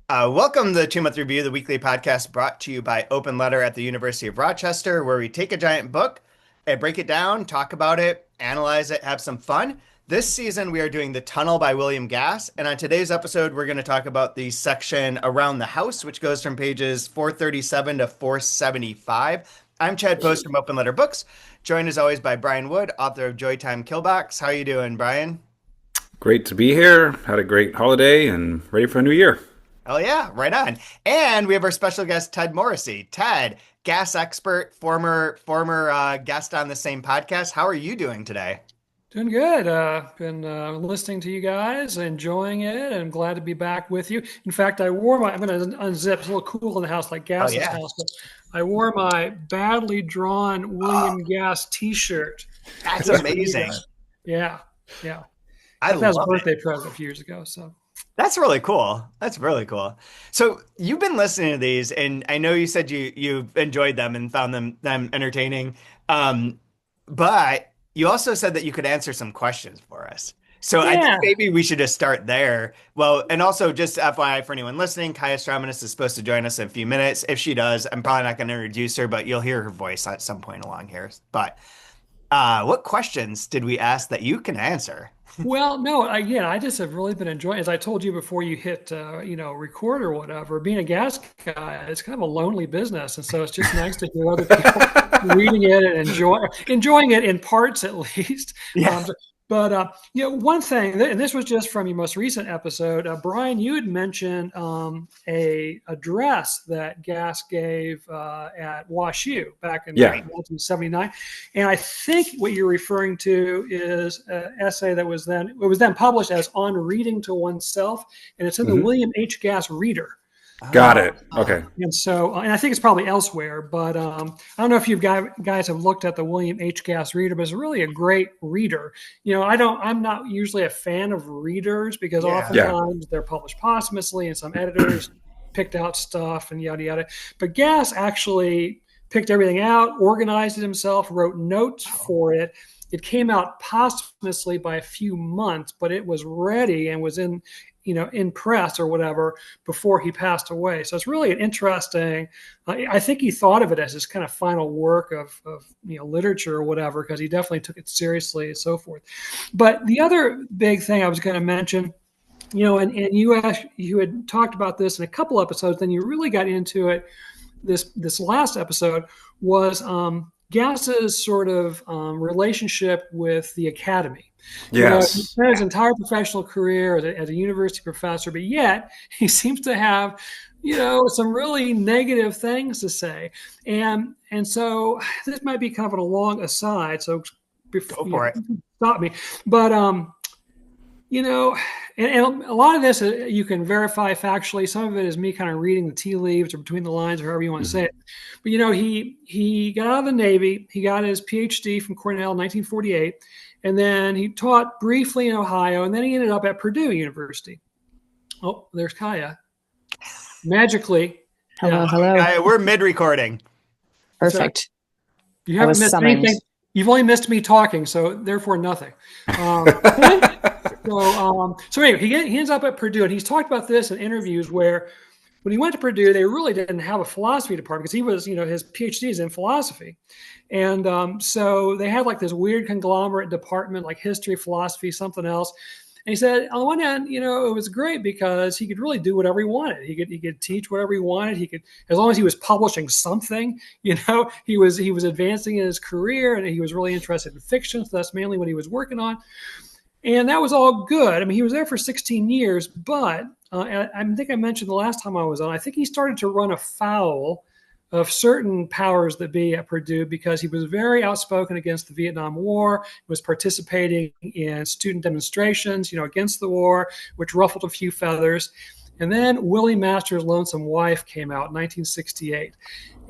Welcome to the 2 Month Review, the weekly podcast brought to you by Open Letter at the University of Rochester, where we take a giant book and break it down, talk about it, analyze it, have some fun. This season, we are doing The Tunnel by William Gass. And on today's episode, we're going to talk about the section Around the House, which goes from pages 437 to 475. I'm Chad Post from Open Letter Books, joined as always by Brian Wood, author of Joytime Killbox. How are you doing, Brian? Great to be here. Had a great holiday and ready for a new year. Oh yeah, right on. And we have our special guest, Ted Morrissey. Ted, gas expert, former guest on the same podcast. How are you doing today? Doing good. Been listening to you guys, enjoying it, and glad to be back with you. In fact, I'm going to unzip. It's a little cool in the house, like Oh Gass's yeah. house. But I wore my badly drawn William Gass T-shirt. That's amazing. Yeah, yeah. I That was a love it. birthday present a few years ago. So That's really cool. That's really cool. So you've been listening to these, and I know you said you've enjoyed them and found them entertaining. But you also said that you could answer some questions for us. So I think yeah, maybe we should just start there. Well, and also just FYI for anyone listening, Kaya Straumanis is supposed to join us in a few minutes. If she does, I'm probably not going to introduce her, but you'll hear her voice at some point along here. But what questions did we ask that you can answer? well, no, again, I just have really been enjoying, as I told you before you hit, record or whatever, being a gas guy, it's kind of a lonely business. And so it's just nice to hear other people reading it and enjoying it in parts at least. Yeah. But one thing, and this was just from your most recent episode, Brian, you had mentioned a address that Gass gave at WashU back in Yeah. 1979, and I think what you're referring to is an essay that was then published as On Reading to Oneself, and it's in the hmm William H. Gass Reader. Got Oh, it. Okay. And so, and I think it's probably elsewhere, but I don't know if you guys have looked at the William H. Gass reader, but it's really a great reader. I'm not usually a fan of readers because yeah. Yeah. oftentimes they're published posthumously and some editors picked out stuff and yada, yada. But Gass actually picked everything out, organized it himself, wrote notes for it. It came out posthumously by a few months, but it was ready and was in press or whatever before he passed away. So it's really an interesting. I think he thought of it as his kind of final work of literature or whatever, because he definitely took it seriously and so forth. But the other big thing I was going to mention, and you had talked about this in a couple episodes, then you really got into it. This last episode was Gass's sort of relationship with the academy. He Yes. spent his entire professional career as a university professor, but yet he seems to have, some really negative things to say. And so this might be kind of a long aside. So Go for it. stop me. But you know, and a lot of this you can verify factually. Some of it is me kind of reading the tea leaves or between the lines or however you want to say hmm it. But he got out of the Navy. He got his PhD from Cornell in 1948, and then he taught briefly in Ohio, and then he ended up at Purdue University. Oh, there's Kaya. Magically, Hello, yeah. hello. We're mid-recording. So Perfect. you I haven't was missed summoned. anything. You've only missed me talking, so therefore nothing. Um, so anyway, he ends up at Purdue, and he's talked about this in interviews where when he went to Purdue, they really didn't have a philosophy department because he was, his PhD is in philosophy. And so they had like this weird conglomerate department, like history, philosophy, something else. And he said, on the one hand, it was great because he could really do whatever he wanted. He could teach whatever he wanted. He could, as long as he was publishing something, he was advancing in his career, and he was really interested in fiction. So that's mainly what he was working on. And that was all good. I mean, he was there for 16 years, but I think I mentioned the last time I was on, I think he started to run afoul of certain powers that be at Purdue because he was very outspoken against the Vietnam War, was participating in student demonstrations, against the war, which ruffled a few feathers. And then Willie Masters' Lonesome Wife came out in 1968.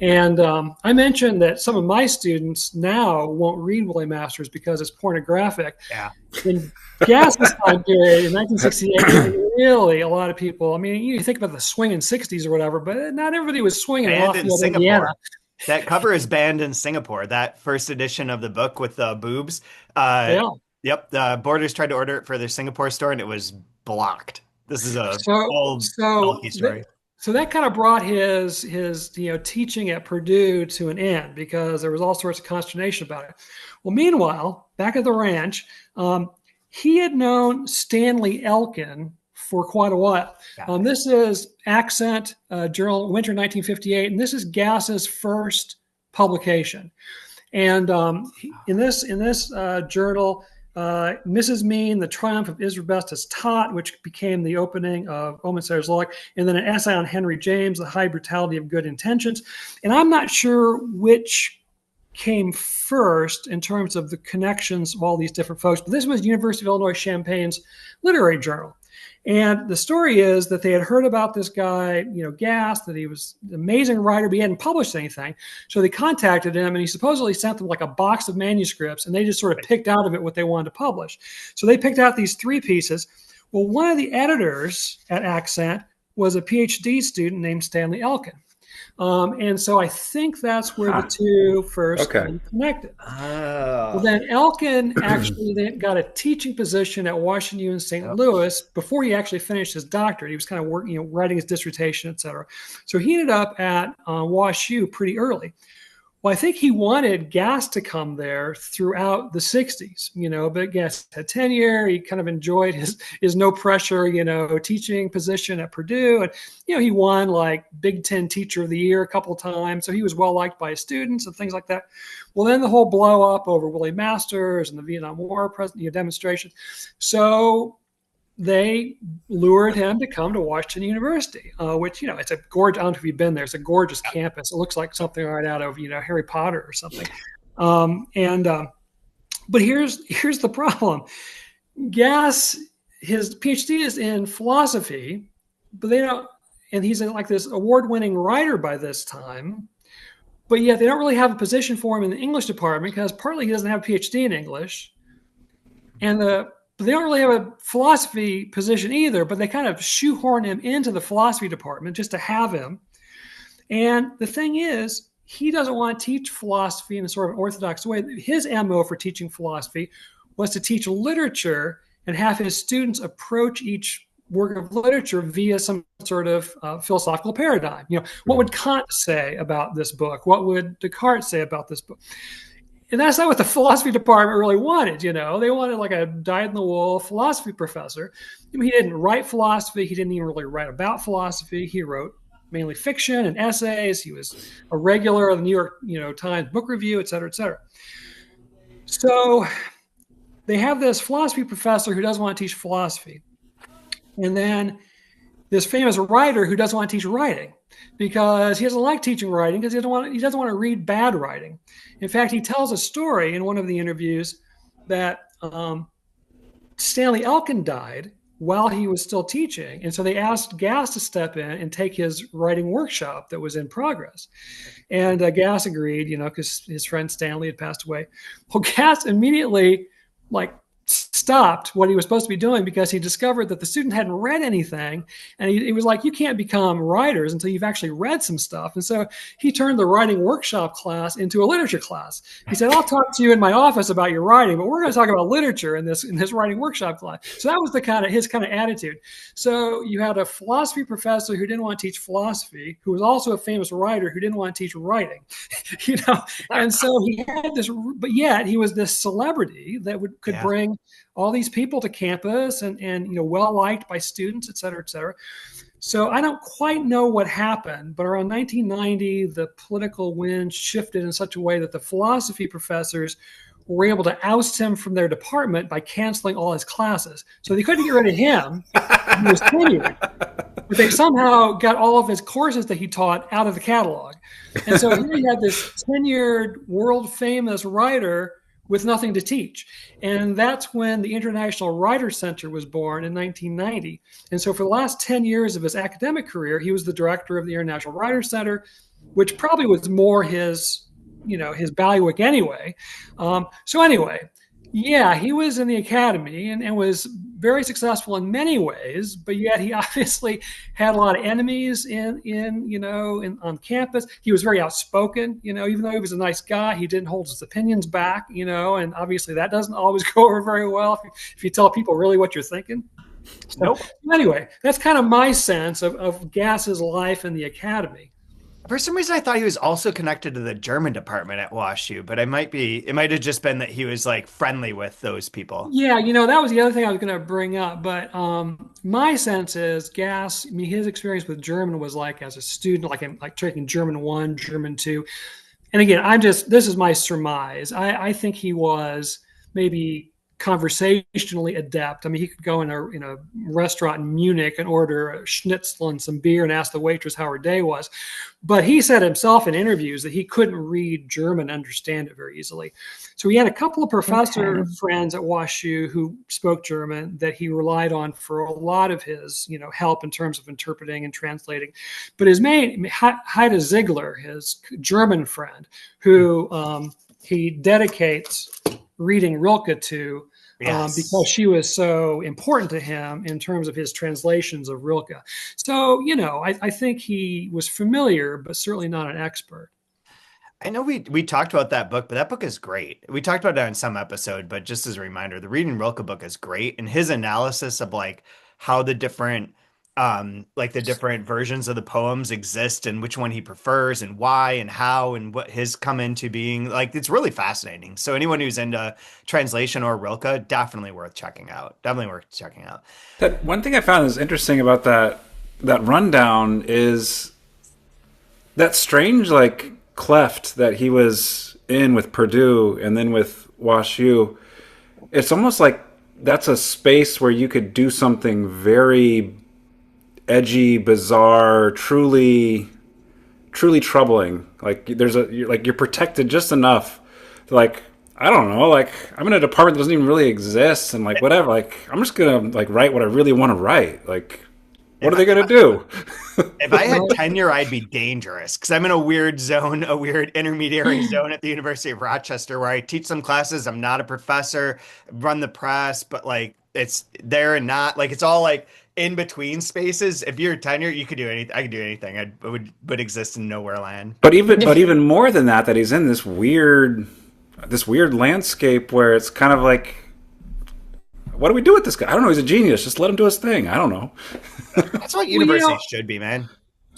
And I mentioned that some of my students now won't read Willie Masters because it's pornographic. Yeah. In Gass's time period in 1968, really a lot of people, I mean, you think about the swinging 60s or whatever, but not everybody was swinging in Banned in Lafayette, Singapore. Indiana. That cover is banned in Singapore. That first edition of the book with the boobs. Yeah. Yep. The Borders tried to order it for their Singapore store and it was blocked. This is a So, old so, Elkie th- story. so that kind of brought his teaching at Purdue to an end because there was all sorts of consternation about it. Well, meanwhile, back at the ranch, he had known Stanley Elkin for quite a while. This is Accent Journal, Winter 1958, and this is Gass's first publication. And in this journal, Mrs. Mean, The Triumph of Israel Best is Taught, which became the opening of Omensetter's Log, and then an essay on Henry James, The High Brutality of Good Intentions. And I'm not sure which came first in terms of the connections of all these different folks, but this was University of Illinois Champaign's literary journal. And the story is that they had heard about this guy, Gass, that he was an amazing writer, but he hadn't published anything. So they contacted him, and he supposedly sent them like a box of manuscripts, and they just sort of picked out of it what they wanted to publish. So they picked out these 3 pieces. Well, one of the editors at Accent was a PhD student named Stanley Elkin. And so I think that's where the two first connected. Well, then Elkin actually then got a teaching position at Washington U in St. Louis before he actually finished his doctorate. He was kind of working, writing his dissertation, et cetera. So he ended up at Wash U pretty early. Well, I think he wanted Gass to come there throughout the 60s, but Gass had tenure. He kind of enjoyed his no pressure, teaching position at Purdue. And, he won like Big Ten Teacher of the Year a couple of times. So he was well liked by his students and things like that. Well, then the whole blow up over Willie Masters and the Vietnam War demonstration. So they lured him to come to Washington University, which, it's a gorgeous, I don't know if you've been there. It's a gorgeous campus. It looks like something right out of, Harry Potter or something. But here's the problem. Gass, his PhD is in philosophy, but and he's like this award-winning writer by this time, but yet they don't really have a position for him in the English department because partly he doesn't have a PhD in English. But they don't really have a philosophy position either, but they kind of shoehorn him into the philosophy department just to have him. And the thing is, he doesn't want to teach philosophy in a sort of orthodox way. His MO for teaching philosophy was to teach literature and have his students approach each work of literature via some sort of philosophical paradigm. What would Kant say about this book? What would Descartes say about this book? And that's not what the philosophy department really wanted, They wanted like a dyed-in-the-wool philosophy professor. He didn't write philosophy. He didn't even really write about philosophy. He wrote mainly fiction and essays. He was a regular of the New York, Times Book Review, et cetera, et cetera. So they have this philosophy professor who doesn't want to teach philosophy. And then this famous writer who doesn't want to teach writing because he doesn't like teaching writing because he doesn't want to read bad writing. In fact, he tells a story in one of the interviews that Stanley Elkin died while he was still teaching. And so they asked Gass to step in and take his writing workshop that was in progress. And Gass agreed, because his friend Stanley had passed away. Well, Gass immediately stopped what he was supposed to be doing because he discovered that the student hadn't read anything. And he was like, you can't become writers until you've actually read some stuff. And so he turned the writing workshop class into a literature class. He said, I'll talk to you in my office about your writing, but we're going to talk about literature in this writing workshop class. So that was his kind of attitude. So you had a philosophy professor who didn't want to teach philosophy, who was also a famous writer who didn't want to teach writing, And so he had this, but yet he was this celebrity that could bring all these people to campus and well liked by students, et cetera, et cetera. So I don't quite know what happened, but around 1990, the political wind shifted in such a way that the philosophy professors were able to oust him from their department by canceling all his classes. So they couldn't get rid of him. He was tenured. But they somehow got all of his courses that he taught out of the catalog. And so here you had this tenured, world-famous writer with nothing to teach. And that's when the International Writers Center was born in 1990. And so for the last 10 years of his academic career, he was the director of the International Writers Center, which probably was more his bailiwick anyway. So anyway, he was in the academy and was very successful in many ways, but yet he obviously had a lot of enemies on campus. He was very outspoken, even though he was a nice guy, he didn't hold his opinions back, and obviously that doesn't always go over very well if you tell people really what you're thinking. So Nope. anyway, that's kind of my sense of Gass's life in the academy. For some reason, I thought he was also connected to the German department at WashU, but it might have just been that he was like friendly with those people. Yeah, that was the other thing I was going to bring up. But my sense is Gass. I mean, his experience with German was like as a student, like taking German 1, German 2. And again, this is my surmise. I think he was maybe conversationally adept. I mean, he could go in a restaurant in Munich and order a schnitzel and some beer and ask the waitress how her day was. But he said himself in interviews that he couldn't read German, understand it very easily. So he had a couple of professor friends at WashU who spoke German that he relied on for a lot of his, help in terms of interpreting and translating. But his main, Heide Ziegler, his German friend, who he dedicates reading Rilke to, Yes. because she was so important to him in terms of his translations of Rilke. So, I think he was familiar, but certainly not an expert. I know we talked about that book, but that book is great. We talked about that in some episode, but just as a reminder, the Reading Rilke book is great, and his analysis of like how the different the different versions of the poems exist and which one he prefers and why and how and what his come into being, like it's really fascinating. So anyone who's into translation or Rilke, definitely worth checking out. Definitely worth checking out. That one thing I found is interesting about that rundown is that strange like cleft that he was in with Purdue and then with WashU. It's almost like that's a space where you could do something very edgy, bizarre, truly troubling. Like you're protected just enough to like, I don't know, like I'm in a department that doesn't even really exist and like whatever, like I'm just gonna like write what I really want to write. Like what are they gonna do? If I had tenure, I'd be dangerous because I'm in a weird zone, a weird intermediary zone at the University of Rochester where I teach some classes. I'm not a professor, run the press, but like it's there and not like it's all like in between spaces. If you're tenure, you could do anything. I could do anything. I would exist in nowhere land. But even more than that, that he's in this weird landscape where it's kind of like, what do we do with this guy? I don't know. He's a genius. Just let him do his thing. I don't know. That's what universities should be, man.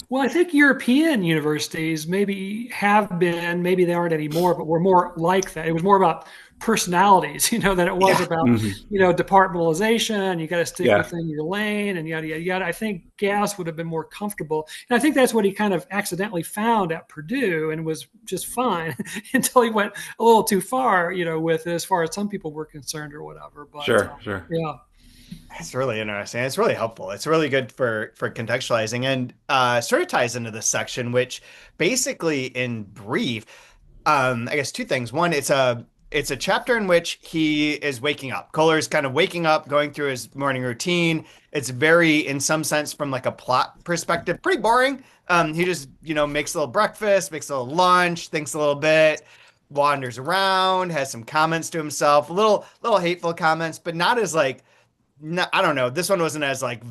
Well, I think European universities maybe have been, maybe they aren't anymore, but were more like that. It was more about personalities, than it was about, departmentalization. You got to stick within your lane and yada, yada, yada. I think Gass would have been more comfortable. And I think that's what he kind of accidentally found at Purdue and was just fine until he went a little too far, with it, as far as some people were concerned or whatever. But, sure. Yeah. It's really interesting. It's really helpful. It's really good for contextualizing and sort of ties into this section, which basically in brief, I guess two things. One, it's a chapter in which he is waking up. Kohler's kind of waking up, going through his morning routine. It's very, in some sense, from like a plot perspective, pretty boring. He just, makes a little breakfast, makes a little lunch, thinks a little bit, wanders around, has some comments to himself, little hateful comments, but not as like, no, I don't know. This one wasn't as like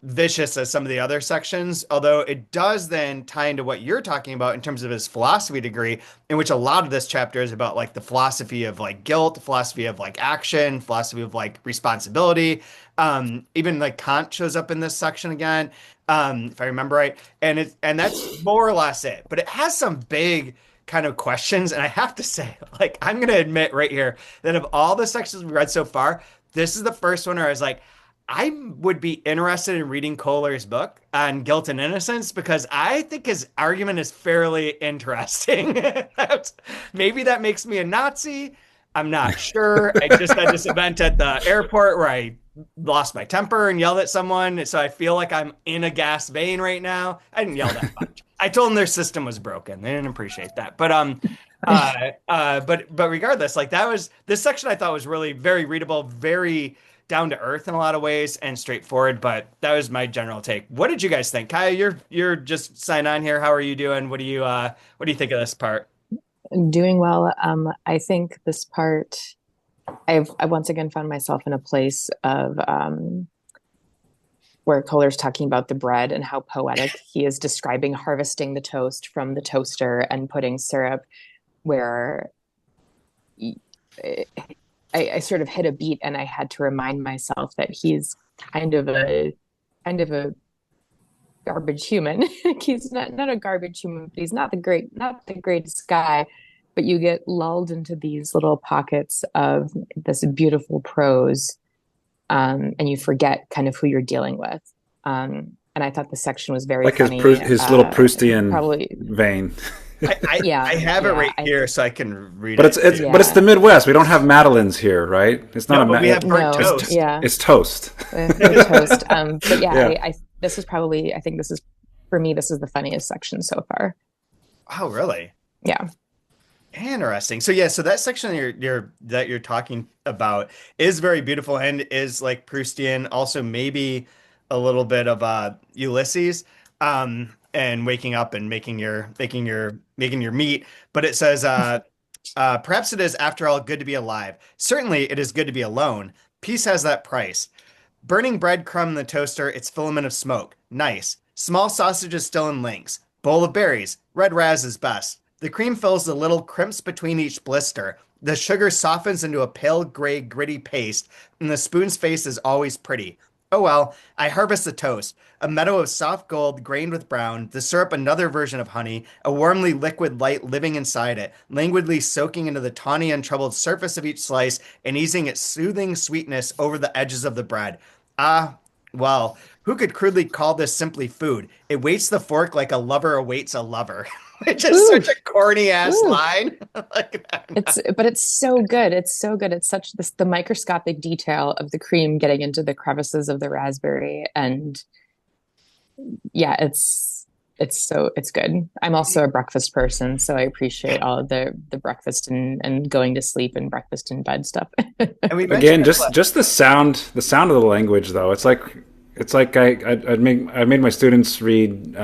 vicious as some of the other sections, although it does then tie into what you're talking about in terms of his philosophy degree, in which a lot of this chapter is about like the philosophy of like guilt, the philosophy of like action, philosophy of like responsibility. Even like Kant shows up in this section again, if I remember right, and that's more or less it. But it has some big kind of questions, and I have to say, like, I'm going to admit right here that of all the sections we read so far, this is the first one where I was like, I would be interested in reading Kohler's book on Guilt and Innocence because I think his argument is fairly interesting. Maybe that makes me a Nazi. I'm not sure. I just had this event at the airport where I lost my temper and yelled at someone. So I feel like I'm in a gas vein right now. I didn't yell that much. I told them their system was broken. They didn't appreciate that. But regardless, like this section I thought was really very readable, very down to earth in a lot of ways and straightforward. But that was my general take. What did you guys think? Kaya, you're just sign on here. How are you doing? What do you think of this part? Doing well. I think this part, I once again found myself in a place of where Kohler's talking about the bread and how poetic he is describing harvesting the toast from the toaster and putting syrup where I sort of hit a beat, and I had to remind myself that he's kind of a garbage human. He's not a garbage human, but he's not the greatest guy. But you get lulled into these little pockets of this beautiful prose, and you forget kind of who you're dealing with. And I thought the section was very like funny. his little Proustian probably vein. I have it right here, so I can read but it. But it's the Midwest. We don't have Madeleines here, right? It's not but we have burnt toast. Yeah, it's toast. toast. But yeah, Yeah. this is probably, I think this is, for me, this is the funniest section so far. Oh, really? Yeah. Interesting. So so that section that you're talking about is very beautiful and is like Proustian, also maybe a little bit of Ulysses, and waking up and making your meat. But it says, perhaps it is after all good to be alive. Certainly it is good to be alone. Peace has that price. Burning breadcrumb in the toaster, its filament of smoke. Nice. Small sausages still in links. Bowl of berries. Red raz is best. The cream fills the little crimps between each blister. The sugar softens into a pale gray gritty paste, and the spoon's face is always pretty. Oh well, I harvest the toast. A meadow of soft gold grained with brown, the syrup another version of honey, a warmly liquid light living inside it, languidly soaking into the tawny untroubled surface of each slice and easing its soothing sweetness over the edges of the bread. Ah, well, who could crudely call this simply food? It waits the fork like a lover awaits a lover. Which is such a corny ass line. But it's so good. It's so good. It's such the microscopic detail of the cream getting into the crevices of the raspberry, and yeah, it's good. I'm also a breakfast person, so I appreciate all of the breakfast and going to sleep and breakfast in bed stuff. And we Again, just the sound of the language, though. It's like I made my students read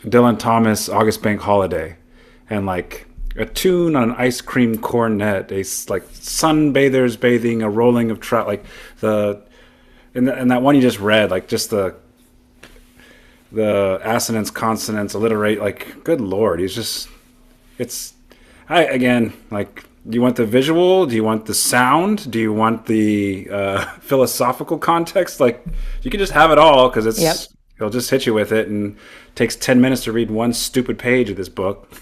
Dylan Thomas, August Bank Holiday, and like a tune on an ice cream cornet, like sunbathers bathing, a rolling of trout, like in that one you just read, like just the assonance, consonants, alliterate, like good Lord, again, like, do you want the visual? Do you want the sound? Do you want the philosophical context? Like, you can just have it all, because he'll just hit you with it, and it takes 10 minutes to read one stupid page of this book.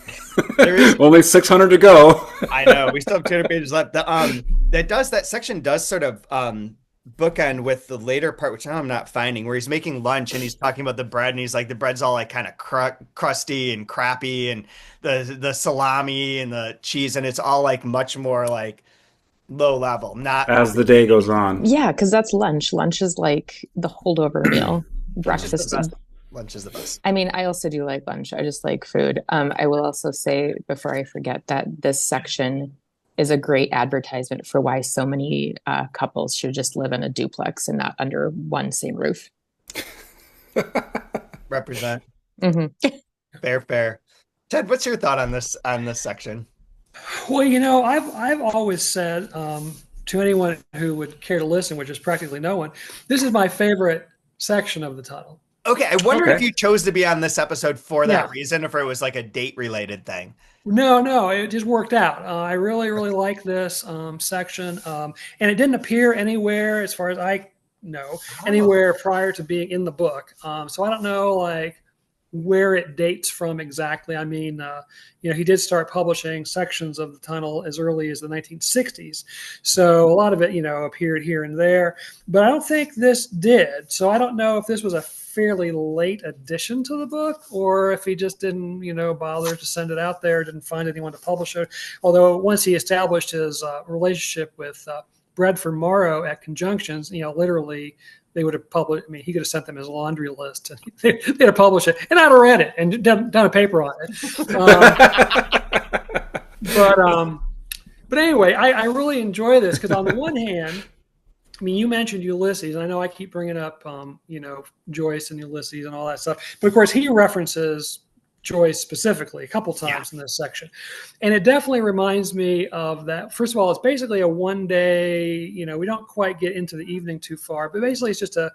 There is only 600 to go. I know, we still have 200 pages left. That section does sort of bookend with the later part, which now I'm not finding, where he's making lunch and he's talking about the bread, and he's like, the bread's all like kind of crusty and crappy, and the salami and the cheese, and it's all like much more like low level, not as the day goes on. Yeah, because that's lunch. Lunch is like the holdover meal. Breakfast. Lunch is the best. I mean, I also do like lunch. I just like food. I will also say, before I forget, that this section is a great advertisement for why so many couples should just live in a duplex and not under one same roof. Represent. Mm-hmm. Fair. Ted, what's your thought on this section? Well, I've always said to anyone who would care to listen, which is practically no one, this is my favorite section of the title. Okay, I wonder if you chose to be on this episode for that reason, or if it was like a date-related thing. No, it just worked out. I really, really like this section, and it didn't appear anywhere, as far as I know, anywhere prior to being in the book. So I don't know, like, where it dates from exactly. I mean, he did start publishing sections of the title as early as the 1960s. So a lot of it, appeared here and there, but I don't think this did. So I don't know if this was a fairly late addition to the book, or if he just didn't, bother to send it out there, didn't find anyone to publish it. Although once he established his relationship with Bradford Morrow at Conjunctions, literally, they would have published. I mean, he could have sent them his laundry list, and they'd have published it, and I'd have read it and done a paper on it. But anyway, I really enjoy this, because on the one hand, I mean, you mentioned Ulysses. I know I keep bringing up, Joyce and Ulysses and all that stuff, but of course he references Joyce specifically a couple times in this section. And it definitely reminds me of that. First of all, it's basically a one day, we don't quite get into the evening too far, but basically it's just a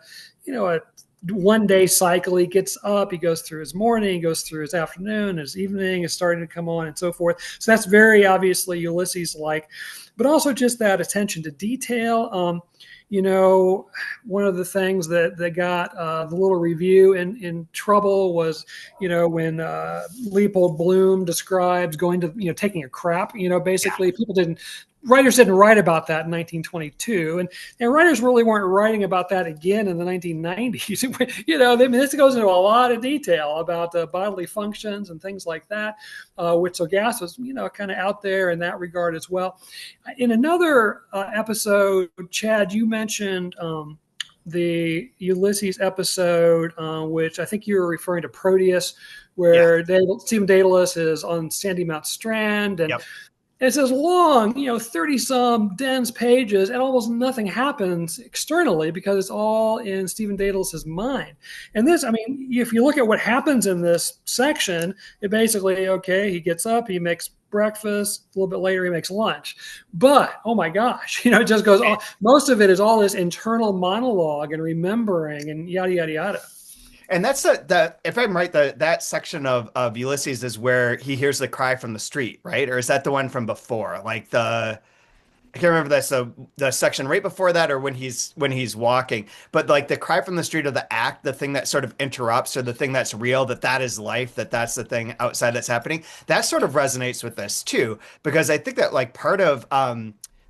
one-day cycle. He gets up, he goes through his morning, he goes through his afternoon, his evening is starting to come on, and so forth. So that's very obviously Ulysses-like, but also just that attention to detail. One of the things that got the little review in trouble was, when Leopold Bloom describes going to, taking a crap, basically writers didn't write about that in 1922, and writers really weren't writing about that again in the 1990s. This goes into a lot of detail about bodily functions and things like that, so gas was, kind of out there in that regard as well. In another episode, Chad, you mentioned the Ulysses episode, which I think you were referring to Proteus, where Stephen Dedalus is on Sandy Mount Strand, and it's this long, 30-some dense pages, and almost nothing happens externally because it's all in Stephen Daedalus' mind. And this, if you look at what happens in this section, it basically, he gets up, he makes breakfast, a little bit later he makes lunch. But, oh my gosh, it just goes on. Most of it is all this internal monologue and remembering and yada, yada, yada. And that's if I'm right, that section of Ulysses is where he hears the cry from the street, right? Or is that the one from before? I can't remember that. So the section right before that, or when he's walking, but like the cry from the street, or the act, the thing that sort of interrupts, or the thing that's real, that is life, that's the thing outside that's happening. That sort of resonates with this too, because I think that like part of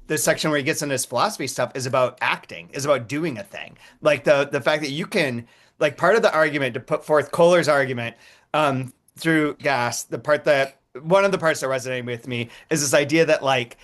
this section where he gets into his philosophy stuff is about acting, is about doing a thing. Like the fact that you can, like, part of the argument, to put forth Kohler's argument through gas, one of the parts that resonated with me is this idea that like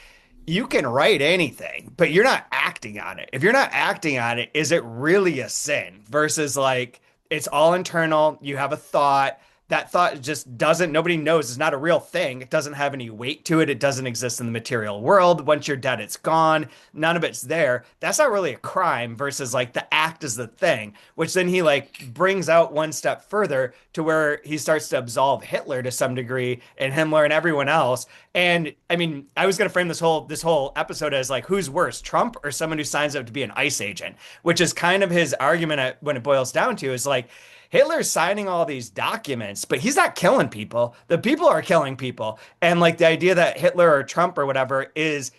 you can write anything, but you're not acting on it. If you're not acting on it, is it really a sin? Versus like it's all internal. You have a thought. That thought just nobody knows. It's not a real thing. It doesn't have any weight to it. It doesn't exist in the material world. Once you're dead, it's gone. None of it's there. That's not really a crime, versus like the act is the thing, which then he like brings out one step further to where he starts to absolve Hitler to some degree, and Himmler and everyone else. And I was going to frame this whole episode as like, who's worse, Trump or someone who signs up to be an ICE agent, which is kind of his argument when it boils down to, is like, Hitler's signing all these documents, but he's not killing people. The people are killing people. And like the idea that Hitler or Trump or whatever is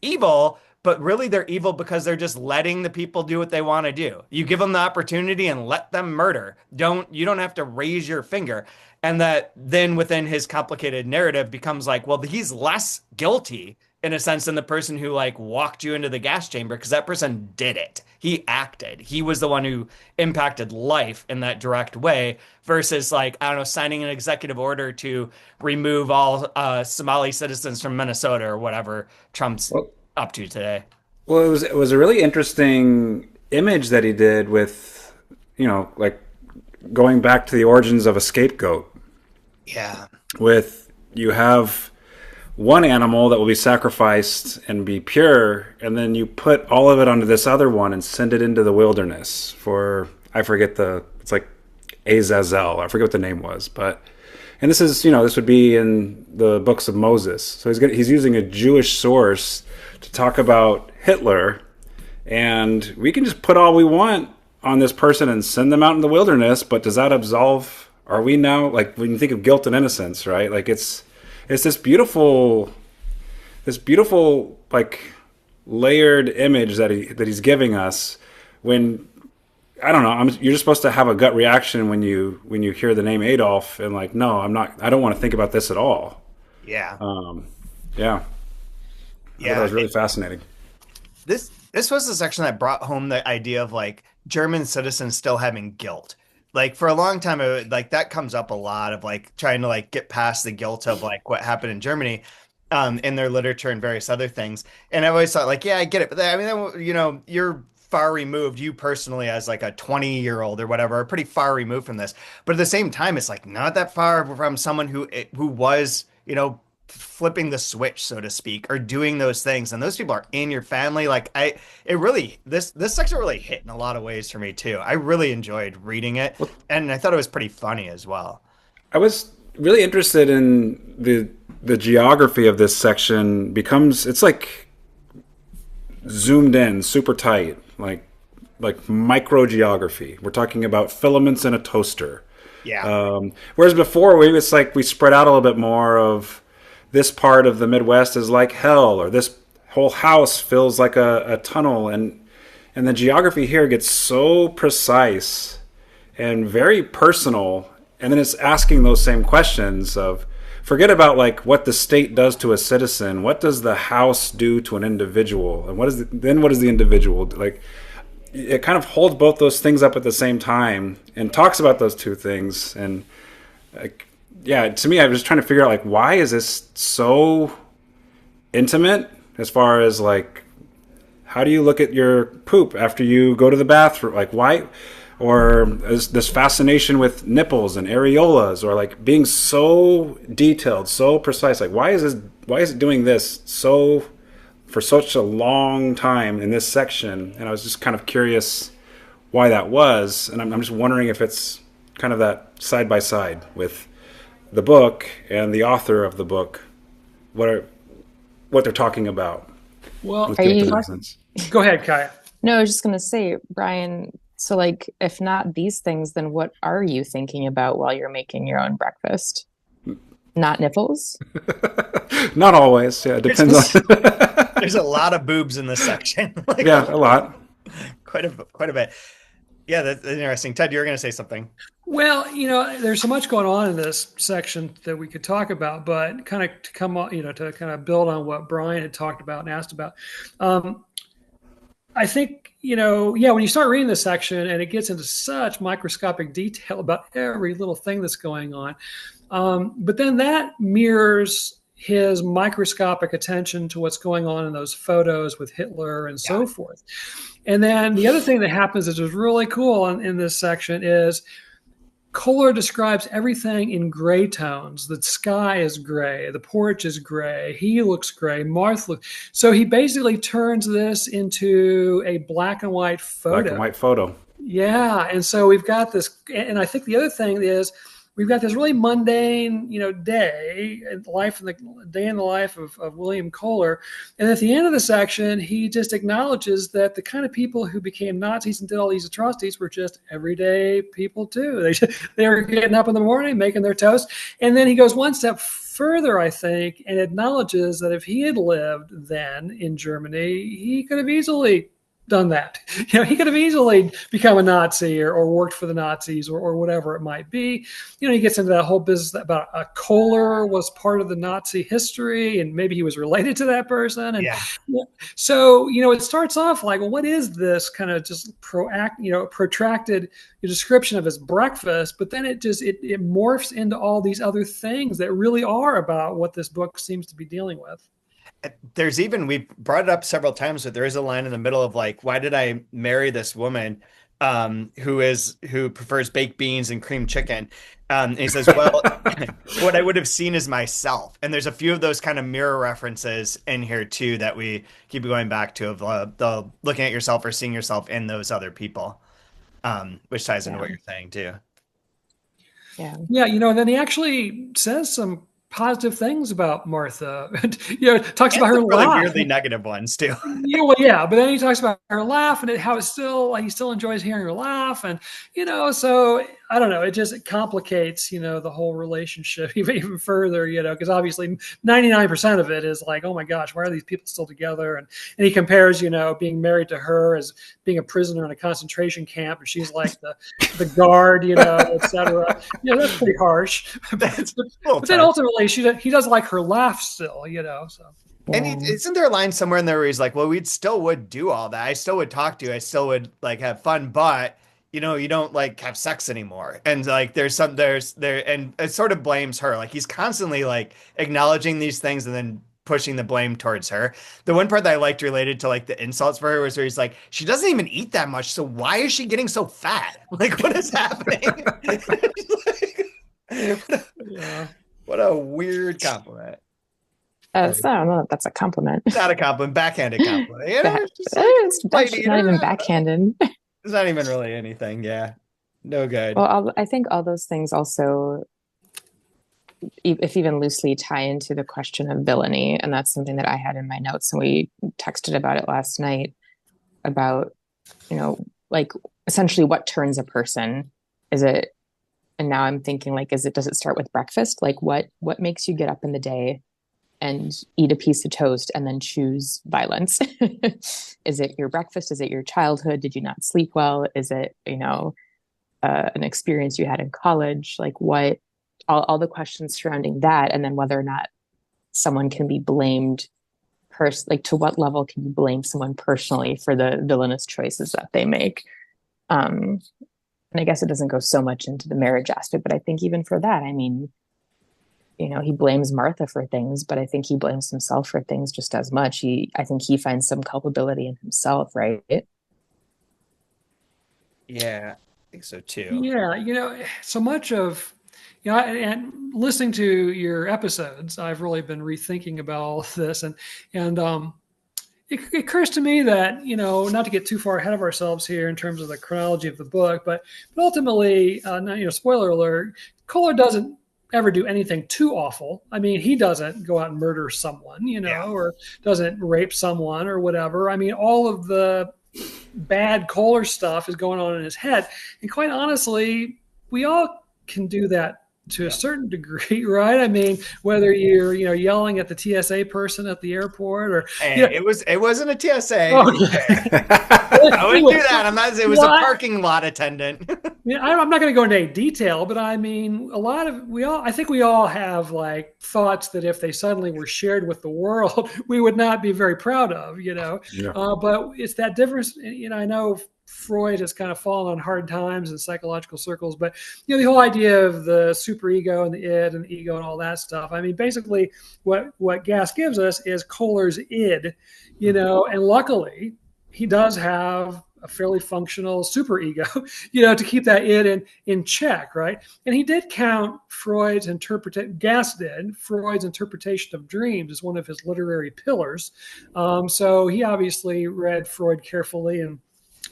evil, but really they're evil because they're just letting the people do what they want to do. You give them the opportunity and let them murder. You don't have to raise your finger. And that then within his complicated narrative becomes like, well, he's less guilty in a sense than the person who like walked you into the gas chamber, because that person did it. He acted. He was the one who impacted life in that direct way, versus like, I don't know, signing an executive order to remove all Somali citizens from Minnesota or whatever Trump's up to today. Well, it was a really interesting image that he did with, like going back to the origins of a scapegoat. Yeah. With, you have one animal that will be sacrificed and be pure, and then you put all of it onto this other one and send it into the wilderness for, it's like Azazel. I forget what the name was, and this is, this would be in the books of Moses. So he's using a Jewish source to talk about Hitler, and we can just put all we want on this person and send them out in the wilderness, but does that absolve? Are we now, like, when you think of guilt and innocence, right? Like it's this beautiful like layered image that he's giving us. When, I don't know, you're just supposed to have a gut reaction when you hear the name Adolf, and like, no, I don't want to think about this at all. Yeah. Yeah. That was really fascinating. This was the section that brought home the idea of like German citizens still having guilt. Like for a long time, that comes up a lot, of like trying to like get past the guilt of like what happened in Germany, in their literature and various other things. And I've always thought like, yeah, I get it. But you're far removed, you personally, as like a 20-year-old or whatever, are pretty far removed from this. But at the same time, it's like not that far from someone who was, flipping the switch, so to speak, or doing those things, and those people are in your family. Like this section really hit in a lot of ways for me too. I really enjoyed reading it, and I thought it was pretty funny as well. I was really interested in the geography of this section. It's like zoomed in super tight, like like microgeography. We're talking about filaments in a toaster. Yeah. Whereas before, it's like we spread out a little bit more of this part of the Midwest is like hell, or this whole house feels like a tunnel. And the geography here gets so precise and very personal. And then it's asking those same questions of, forget about like what the state does to a citizen. What does the house do to an individual? And what does the individual do? Like, it kind of holds both those things up at the same time and talks about those two things. And yeah, to me, I was just trying to figure out like, why is this so intimate as far as like, how do you look at your poop after you go to the bathroom? Like, why? Or this fascination with nipples and areolas, or like being so detailed, so precise. Like, why is it doing this for such a long time in this section? And I was just kind of curious why that was. And I'm just wondering if it's kind of that side by side with the book and the author of the book, what they're talking about. Well, with Guilt and Innocence. Go ahead, Kaya. No, I was just going to say, Brian, so like, if not these things, then what are you thinking about while you're making your own breakfast? Not nipples? Not always. Yeah, it depends on. There's a lot of boobs in this section. Like, yeah, a lot. Quite a bit. Yeah, that's interesting. Ted, you were going to say something. Well, there's so much going on in this section that we could talk about, but kind of to come on, to kind of build on what Brian had talked about and asked about. I think, when you start reading this section and it gets into such microscopic detail about every little thing that's going on, but then that mirrors his microscopic attention to what's going on in those photos with Hitler and so forth. And then the other thing that happens is really cool in this section is Kohler describes everything in gray tones. The sky is gray. The porch is gray. He looks gray. Martha looks. So he basically turns this into a black and white photo. Black and white photo. Yeah. And so we've got this. And I think the other thing is we've got this really mundane, day in the life of William Kohler. And at the end of the section, he just acknowledges that the kind of people who became Nazis and did all these atrocities were just everyday people too. They were getting up in the morning, making their toast. And then he goes one step further, I think, and acknowledges that if he had lived then in Germany, he could have easily done that. He could have easily become a Nazi or worked for the Nazis or whatever it might be. He gets into that whole business about Kohler was part of the Nazi history and maybe he was related to that person. And so, it starts off like, well, what is this kind of just protracted description of his breakfast? But then it morphs into all these other things that really are about what this book seems to be dealing with. We brought it up several times, but there is a line in the middle of like, why did I marry this woman who prefers baked beans and cream chicken? And he says, well, what I would have seen is myself. And there's a few of those kind of mirror references in here too that we keep going back to of the looking at yourself or seeing yourself in those other people, which ties into what you're saying too. Yeah. And then he actually says some positive things about Martha. Talks about her really laugh. Weirdly negative ones too. But then he talks about her laugh and how he still enjoys hearing her laugh, and so I don't know. It complicates the whole relationship even further. Because obviously 99% of it is like, oh my gosh, why are these people still together? And he compares being married to her as being a prisoner in a concentration camp, and she's like the guard, etc. That's pretty harsh. But then ultimately, he does like her laugh still, so. And isn't there a line somewhere in there where he's like, well, would do all that. I still would talk to you. I still would like have fun, but you don't like have sex anymore. And like, and it sort of blames her. Like he's constantly like acknowledging these things and then pushing the blame towards her. The one part that I liked related to like the insults for her was where he's like, she doesn't even eat that much. So why is she getting so fat? Like, what is happening? What a weird compliment. I don't know if that's a compliment. Not a compliment, backhanded compliment. It's not even backhanded. It's not even really anything. Yeah. No good. Well, I think all those things also, if even loosely, tie into the question of villainy. And that's something that I had in my notes. And we texted about it last night about, like essentially what turns a person. Is it, and now I'm thinking like, does it start with breakfast? Like what makes you get up in the day and eat a piece of toast and then choose violence? Is it your breakfast? Is it your childhood? Did you not sleep well? Is it, an experience you had in college? Like what, all the questions surrounding that, and then whether or not someone can be blamed, like to what level can you blame someone personally for the villainous choices that they make? And I guess it doesn't go so much into the marriage aspect, but I think even for that, I mean, he blames Martha for things, but I think he blames himself for things just as much. I think he finds some culpability in himself, right? Yeah, I think so too. Yeah, so much of, and listening to your episodes, I've really been rethinking about all of this, and it occurs to me that, not to get too far ahead of ourselves here in terms of the chronology of the book, but ultimately, spoiler alert, Kohler doesn't ever do anything too awful. I mean, he doesn't go out and murder someone, or doesn't rape someone or whatever. I mean, all of the bad Kohler stuff is going on in his head. And quite honestly, we all can do that to a certain degree, right? I mean, whether you're, yelling at the TSA person at the airport or it wasn't a TSA. Oh, I wouldn't do that. I'm not. It was a parking lot attendant. I'm not going to go into any detail, but I mean, I think we all have like thoughts that if they suddenly were shared with the world, we would not be very proud of, Yeah. But it's that difference. I know Freud has kind of fallen on hard times in psychological circles, but the whole idea of the superego and the id and the ego and all that stuff. I mean, basically, what Gass gives us is Kohler's id, and luckily he does have a fairly functional superego, to keep that id in check, right? And he did count Gass did Freud's interpretation of dreams as one of his literary pillars. So he obviously read Freud carefully and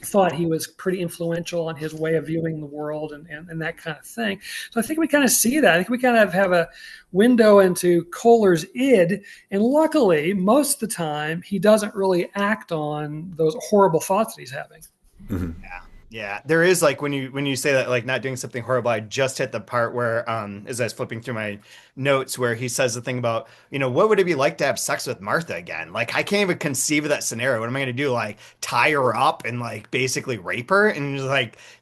thought he was pretty influential on his way of viewing the world and that kind of thing. So I think we kind of see that. I think we kind of have a window into Kohler's id. And luckily, most of the time, he doesn't really act on those horrible thoughts that he's having. Mm-hmm. Yeah. There is like when you say that, like not doing something horrible, I just hit the part where, as I was flipping through my notes, where he says the thing about, what would it be like to have sex with Martha again? Like, I can't even conceive of that scenario. What am I going to do? Like tie her up and like basically rape her? And it's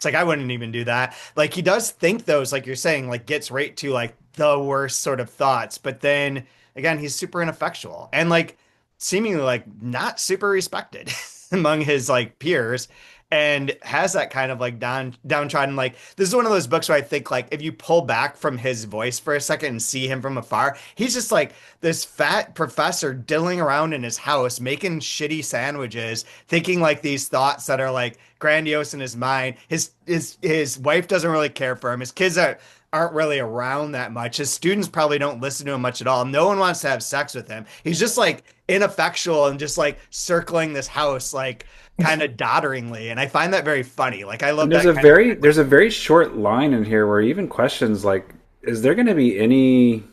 like, I wouldn't even do that. Like he does think those, like you're saying, like gets right to like the worst sort of thoughts. But then again, he's super ineffectual and like seemingly like not super respected among his like peers. And has that kind of like downtrodden, like this is one of those books where I think like if you pull back from his voice for a second and see him from afar, he's just like this fat professor diddling around in his house, making shitty sandwiches, thinking like these thoughts that are like grandiose in his mind. His wife doesn't really care for him. His kids aren't really around that much. His students probably don't listen to him much at all. No one wants to have sex with him. He's just like ineffectual and just like circling this house like kind of dodderingly, and I find that very funny. Like I love there's that. There's a very short line in here where he even questions like, is there going to be any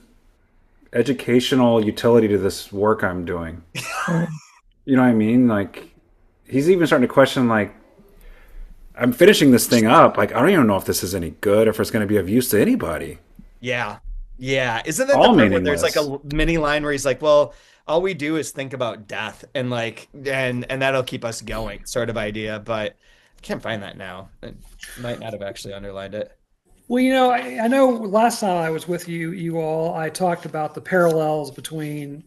educational utility to this work I'm doing? You know what I mean? Like he's even starting to question like, I'm finishing this thing up. Like I don't even know if this is any good or if it's going to be of use to anybody. Yeah. Isn't that all the part meaningless. where there's like a mini line where he's like, well, all we do is think about death and like and that'll keep us going sort of idea, but I can't find that now. I might not have actually underlined it. Well, I know last time I was with you all, I talked about the parallels between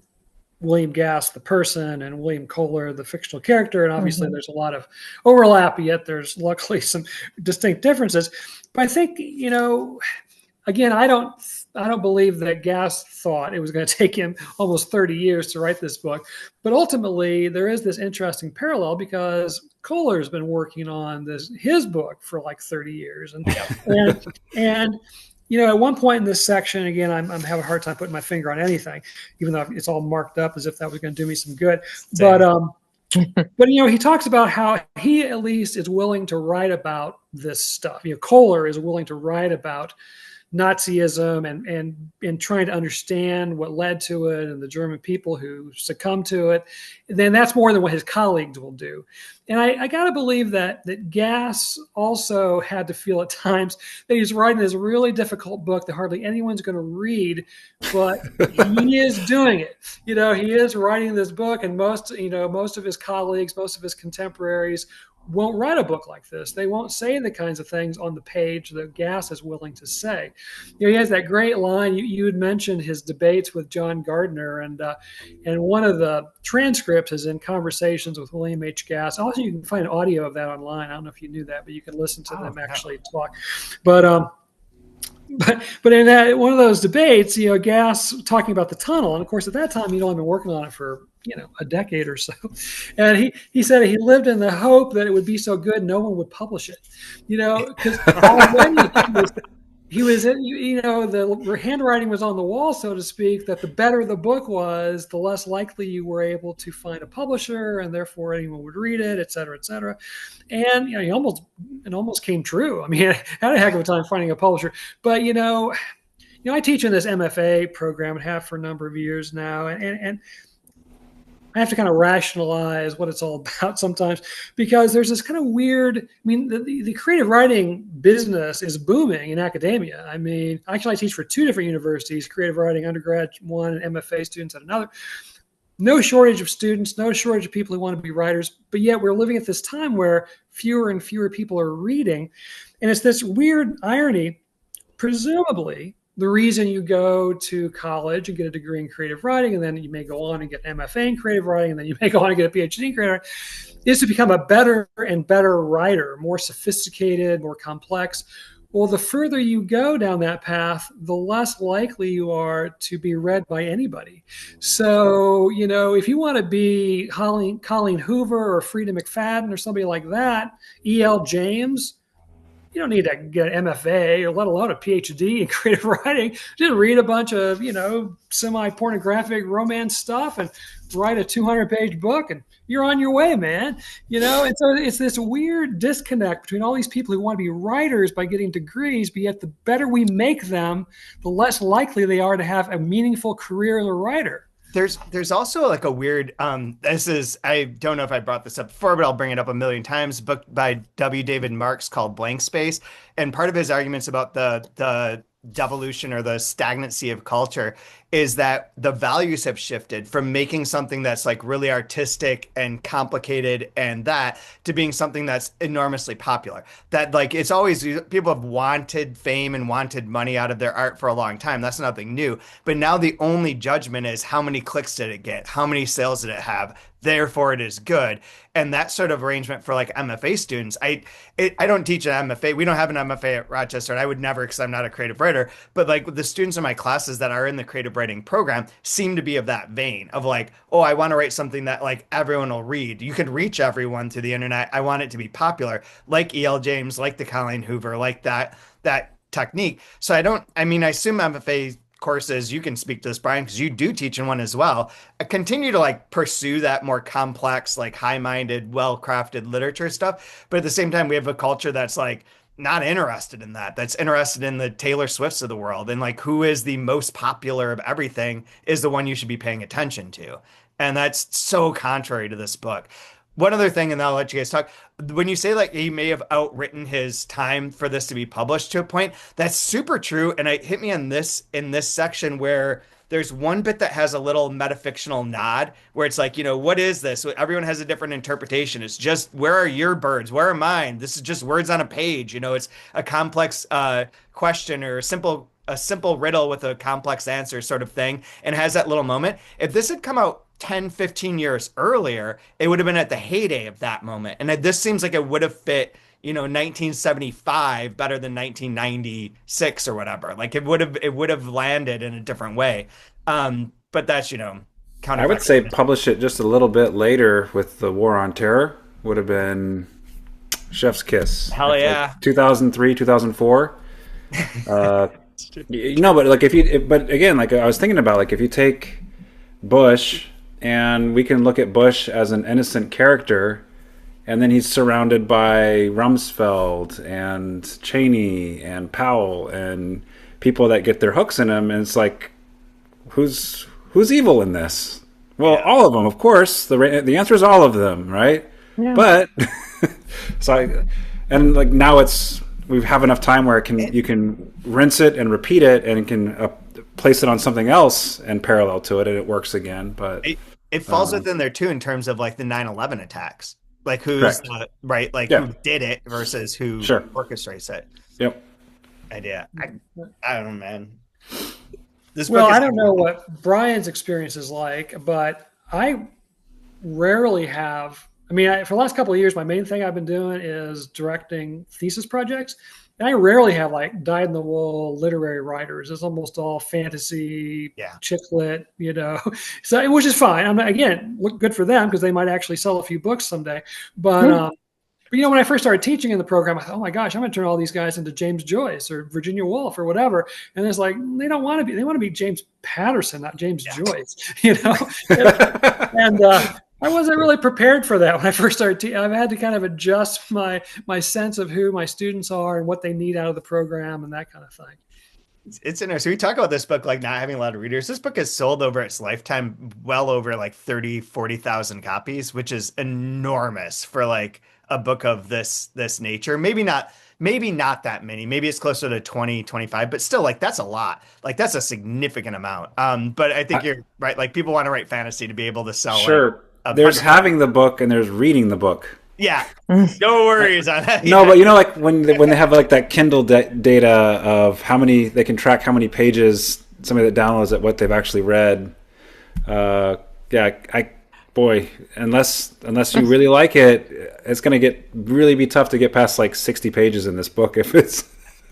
William Gass, the person, and William Kohler, the fictional character. And obviously there's a lot of overlap, yet there's luckily some distinct differences. But I think, again, I don't believe that Gass thought it was going to take him almost 30 years to write this book. But ultimately, there is this interesting parallel because Kohler's been working on his book for like 30 years. And at one point in this section, again, I'm having a hard time putting my finger on anything, even though it's all marked up as if that was going to do me some good. Same. But he talks about how he at least is willing to write about this stuff. Kohler is willing to write about Nazism and trying to understand what led to it and the German people who succumbed to it, then that's more than what his colleagues will do. And I got to believe that Gass also had to feel at times that he's writing this really difficult book that hardly anyone's going to read, but he is doing it. He is writing this book, and most of his colleagues, most of his contemporaries won't write a book like this. They won't say the kinds of things on the page that Gass is willing to say. He has that great line. You had mentioned his debates with John Gardner, and one of the transcripts is in Conversations with William H. Gass. Also, you can find audio of that online. I don't know if you knew that, but you can listen to them actually talk. But in that one of those debates, Gass talking about the tunnel, and of course at that time he'd only been working on it for a decade or so, and he said he lived in the hope that it would be so good no one would publish it, because already he was in, the handwriting was on the wall, so to speak, that the better the book was, the less likely you were able to find a publisher, and therefore anyone would read it, et cetera, et cetera. And it almost came true. I mean, I had a heck of a time finding a publisher, but I teach in this MFA program and have for a number of years now, and I have to kind of rationalize what it's all about sometimes, because there's this kind of weird, the creative writing business is booming in academia. Actually I teach for two different universities, creative writing undergrad one and MFA students at another. No shortage of students, no shortage of people who want to be writers, but yet we're living at this time where fewer and fewer people are reading. And it's this weird irony, presumably, the reason you go to college and get a degree in creative writing, and then you may go on and get an MFA in creative writing, and then you may go on and get a PhD in creative writing, is to become a better and better writer, more sophisticated, more complex. Well, the further you go down that path, the less likely you are to be read by anybody. So, if you want to be Colleen Hoover or Frida McFadden or somebody like that, E.L. James, you don't need to get an MFA or let alone a PhD in creative writing. Just read a bunch of, semi-pornographic romance stuff and write a 200-page book and you're on your way, man. And so it's this weird disconnect between all these people who want to be writers by getting degrees, but yet the better we make them, the less likely they are to have a meaningful career as a writer. There's also like a weird, I don't know if I brought this up before, but I'll bring it up a million times, book by W. David Marks called Blank Space. And part of his arguments about the devolution or the stagnancy of culture is that the values have shifted from making something that's like really artistic and complicated and that to being something that's enormously popular. That like it's always people have wanted fame and wanted money out of their art for a long time. That's nothing new. But now the only judgment is how many clicks did it get? How many sales did it have? Therefore it is good. And that sort of arrangement for like MFA students, I don't teach an MFA. We don't have an MFA at Rochester, and I would never, because I'm not a creative writer. But like the students in my classes that are in the creative writing program seem to be of that vein of like, oh, I want to write something that like everyone will read. You can reach everyone through the internet. I want it to be popular, like E.L. James, like the Colleen Hoover, like that technique. So I assume MFA courses, you can speak to this, Brian, because you do teach in one as well, continue to like pursue that more complex, like high-minded, well-crafted literature stuff. But at the same time, we have a culture that's like not interested in that, that's interested in the Taylor Swifts of the world. And like who is the most popular of everything is the one you should be paying attention to. And that's so contrary to this book. One other thing, and then I'll let you guys talk. When you say like he may have outwritten his time for this to be published to a point, that's super true. And it hit me in this section where there's one bit that has a little metafictional nod where it's like, what is this? Everyone has a different interpretation. It's just, where are your birds? Where are mine? This is just words on a page. It's a complex question or a simple riddle with a complex answer sort of thing, and has that little moment. If this had come out 10, 15 years earlier, it would have been at the heyday of that moment. And this seems like it would have fit, 1975 better than 1996 or whatever. Like it would have landed in a different way. But that's, I would say publish it just a little bit later with the War on Terror would have been Chef's Kiss. Hell yeah. Like 2003, 2004. But again, like I was thinking about, like if you take Bush, and we can look at Bush as an innocent character, and then he's surrounded by Rumsfeld and Cheney and Powell and people that get their hooks in them, and it's like, who's evil in this? Well, all of them, of course. The answer is all of them, right? Yeah. But and like now we have enough time where you can rinse it and repeat it, and it can place it on something else and parallel to it, and it works again. But it falls within there too in terms of like the 9/11 attacks, like who did it versus who orchestrates it. Yep. Idea. I don't know, man. I don't know what Brian's experience is like, but I rarely have. I mean, for the last couple of years, my main thing I've been doing is directing thesis projects. And I rarely have like dyed-in-the-wool literary writers. It's almost all fantasy, chick lit, so which is fine. Again, look good for them because they might actually sell a few books someday. But when I first started teaching in the program, I thought, oh my gosh, I'm going to turn all these guys into James Joyce or Virginia Woolf or whatever. And it's like, they don't want to be. They want to be James Patterson, not James Joyce. And I wasn't really prepared for that when I first started. I've had to kind of adjust my sense of who my students are and what they need out of the program and that kind of thing. It's interesting. We talk about this book like not having a lot of readers. This book has sold over its lifetime well over like 40,000 copies, which is enormous for like a book of this nature. Maybe not that many. Maybe it's closer to 20, 25, but still like that's a lot. Like that's a significant amount. But I think you're right. Like people want to write fantasy to be able to sell. Sure. There's having the book and there's reading the book. Yeah, no worries on that. No, but like when they have like that Kindle data of how many they can track how many pages somebody that downloads it, what they've actually read. Unless you really like it, it's going to really be tough to get past like 60 pages in this book if it's.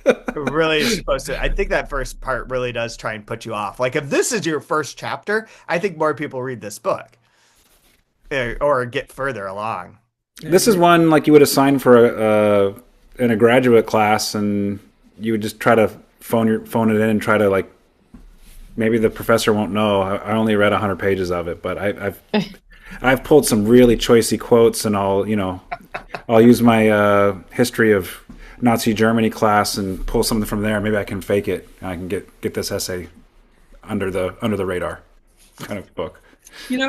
It really is supposed to. I think that first part really does try and put you off. Like if this is your first chapter, I think more people read this book or get further along. This is one like you would assign for in a graduate class, and you would just try to phone it in and try to like. Maybe the professor won't know. I only read 100 pages of it, but I've pulled some really choicey quotes, and I'll use my history of Nazi Germany class and pull something from there. Maybe I can fake it. And I can get this essay under the radar kind of book.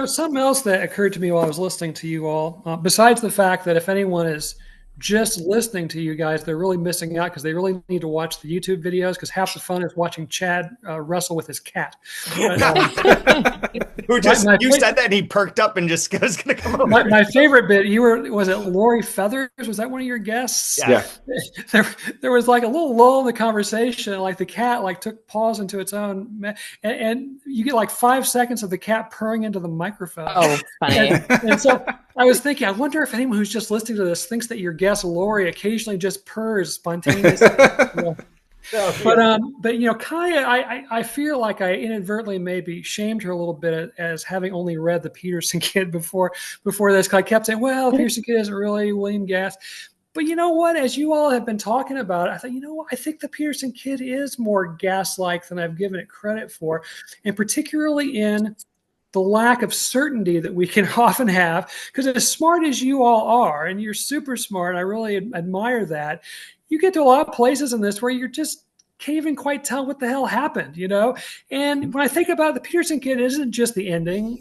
Something else that occurred to me while I was listening to you all, besides the fact that if anyone is just listening to you guys, they're really missing out because they really need to watch the YouTube videos because half the fun is watching Chad wrestle with his cat. You said that and he perked up and just was going to come over. My favorite bit, was it Lori Feathers? Was that one of your guests? Yeah. There was like a little lull in the conversation, like the cat like took pause into its own, and you get like 5 seconds of the cat purring into the microphone. Oh, funny. And so I was thinking, I wonder if anyone who's just listening to this thinks that your guest Lori occasionally just purrs spontaneously. But Kaya, I feel like I inadvertently maybe shamed her a little bit as having only read the Peterson Kid before this. I kept saying, well, the Peterson Kid isn't really William Gass. But you know what? As you all have been talking about it, I thought, I think the Peterson Kid is more Gass-like than I've given it credit for, and particularly in the lack of certainty that we can often have, because as smart as you all are, and you're super smart, I really admire that, you get to a lot of places in this where you're just can't even quite tell what the hell happened, And when I think about it, the Peterson Kid isn't just the ending.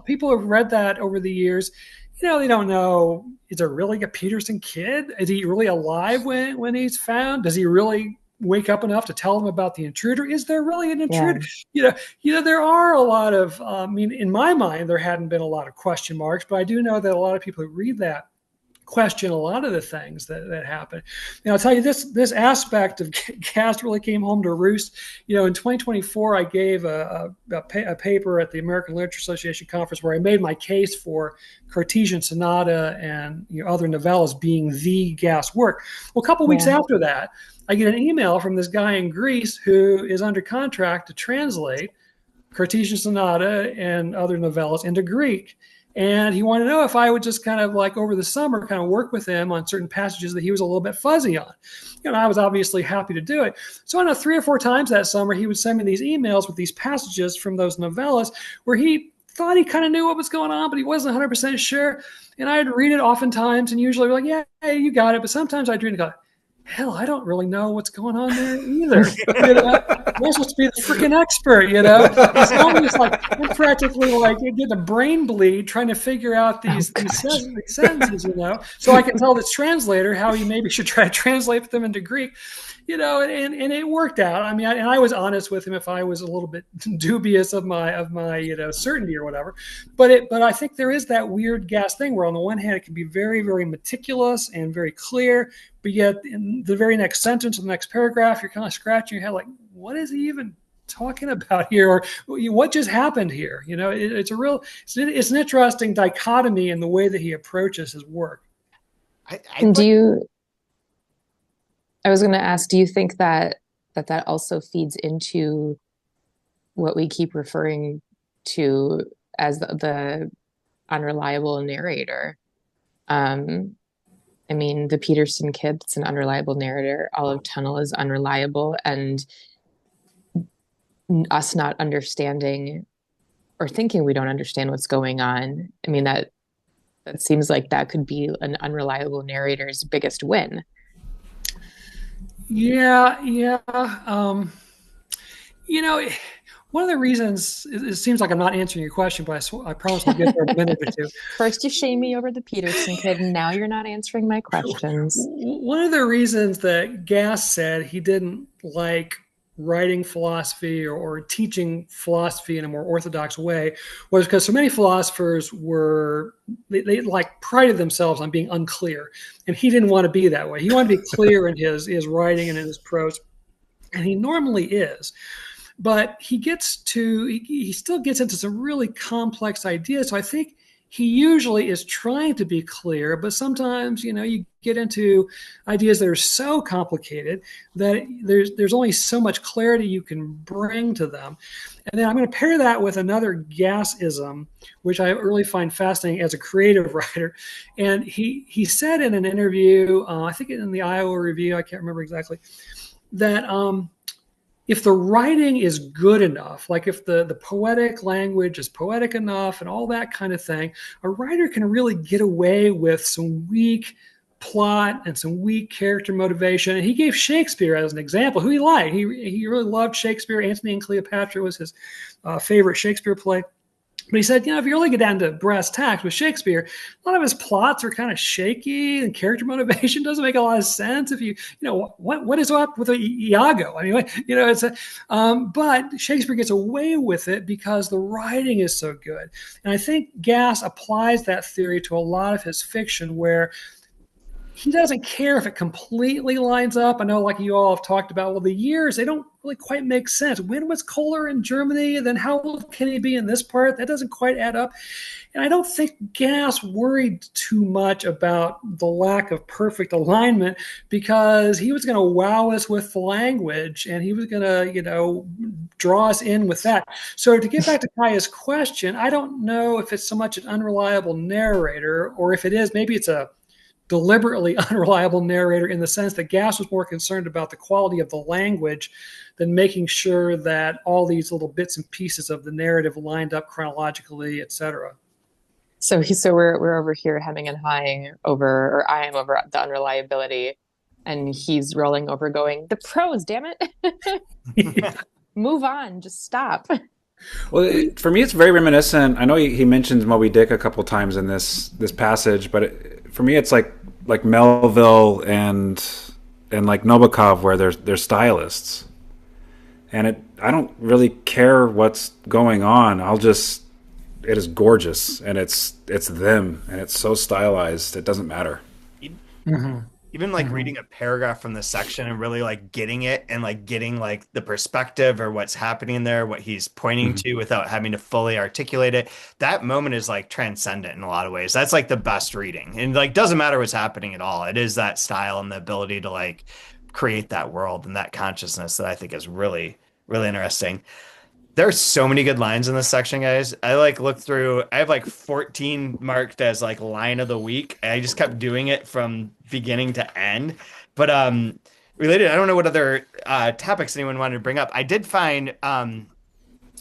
People have read that over the years. They don't know, is there really a Peterson Kid? Is he really alive when he's found? Does he really wake up enough to tell them about the intruder? Is there really an intruder? Yeah. There are a lot of, in my mind, there hadn't been a lot of question marks, but I do know that a lot of people who read that question a lot of the things that happen. I'll tell you this aspect of Gass really came home to roost. In 2024, I gave a paper at the American Literature Association conference where I made my case for Cartesian Sonata and other novellas being the Gass work. Well, a couple weeks after that, I get an email from this guy in Greece who is under contract to translate Cartesian Sonata and other novellas into Greek. And he wanted to know if I would just kind of like over the summer kind of work with him on certain passages that he was a little bit fuzzy on. I was obviously happy to do it. So I know 3 or 4 times that summer, he would send me these emails with these passages from those novellas where he thought he kind of knew what was going on, but he wasn't 100% sure. And I'd read it oftentimes and usually be like, yeah, hey, you got it. But sometimes I'd read it and go, hell, I don't really know what's going on there either. You're supposed to be the freaking expert. It's almost like I'm practically like getting a brain bleed trying to figure out these sentences. So I can tell this translator how he maybe should try to translate them into Greek. And it worked out. I mean, and I was honest with him if I was a little bit dubious of my certainty or whatever. But I think there is that weird gas thing where on the one hand it can be very, very meticulous and very clear, but yet in the very next sentence or the next paragraph, you're kind of scratching your head like, what is he even talking about here, or what just happened here? It's an interesting dichotomy in the way that he approaches his work. I was going to ask, do you think that also feeds into what we keep referring to as the unreliable narrator? I mean, the Peterson kid, it's an unreliable narrator. Olive Tunnel is unreliable, and us not understanding or thinking we don't understand what's going on. I mean, that seems like that could be an unreliable narrator's biggest win. Yeah. One of the reasons it seems like I'm not answering your question, but I promise I'll get there in a minute or two. First, you shame me over the Peterson kid, and now you're not answering my questions. One of the reasons that Gass said he didn't like writing philosophy or teaching philosophy in a more orthodox way was because so many philosophers they like prided themselves on being unclear, and he didn't want to be that way. He wanted to be clear in his writing and in his prose, and he normally is. But he still gets into some really complex ideas. So I think he usually is trying to be clear, but sometimes, you get into ideas that are so complicated that there's only so much clarity you can bring to them. And then I'm going to pair that with another Gassism, which I really find fascinating as a creative writer. And he said in an interview, I think in the Iowa Review, I can't remember exactly, that if the writing is good enough, like if the poetic language is poetic enough and all that kind of thing, a writer can really get away with some weak plot and some weak character motivation. And he gave Shakespeare as an example, who he liked. He really loved Shakespeare. Antony and Cleopatra was his favorite Shakespeare play. But he said, if you really get down to brass tacks with Shakespeare, a lot of his plots are kind of shaky and character motivation doesn't make a lot of sense. If what is up with Iago? I mean, but Shakespeare gets away with it because the writing is so good. And I think Gass applies that theory to a lot of his fiction where he doesn't care if it completely lines up. I know, like you all have talked about, well, the years, they don't really quite make sense. When was Kohler in Germany? Then how old can he be in this part? That doesn't quite add up. And I don't think Gass worried too much about the lack of perfect alignment because he was going to wow us with the language and he was going to, draw us in with that. So to get back to Kaya's question, I don't know if it's so much an unreliable narrator or if it is, maybe it's a deliberately unreliable narrator in the sense that Gass was more concerned about the quality of the language than making sure that all these little bits and pieces of the narrative lined up chronologically, etc. So we're over here hemming and hawing over, or I am over the unreliability, and he's rolling over going, the prose, damn it. Move on, just stop. Well, for me, it's very reminiscent. I know he mentions Moby Dick a couple times in this passage, but for me, it's like Melville and like Nabokov, where they're stylists, and I don't really care what's going on. It is gorgeous, and it's them, and it's so stylized. It doesn't matter. Mm-hmm. Even like reading a paragraph from this section and really like getting it and like getting like the perspective or what's happening there, what he's pointing to without having to fully articulate it. That moment is like transcendent in a lot of ways. That's like the best reading, and like doesn't matter what's happening at all. It is that style and the ability to like create that world and that consciousness that I think is really, really interesting. There's so many good lines in this section, guys. I like looked through, I have like 14 marked as like line of the week. And I just kept doing it from beginning to end. But related, I don't know what other topics anyone wanted to bring up. I did find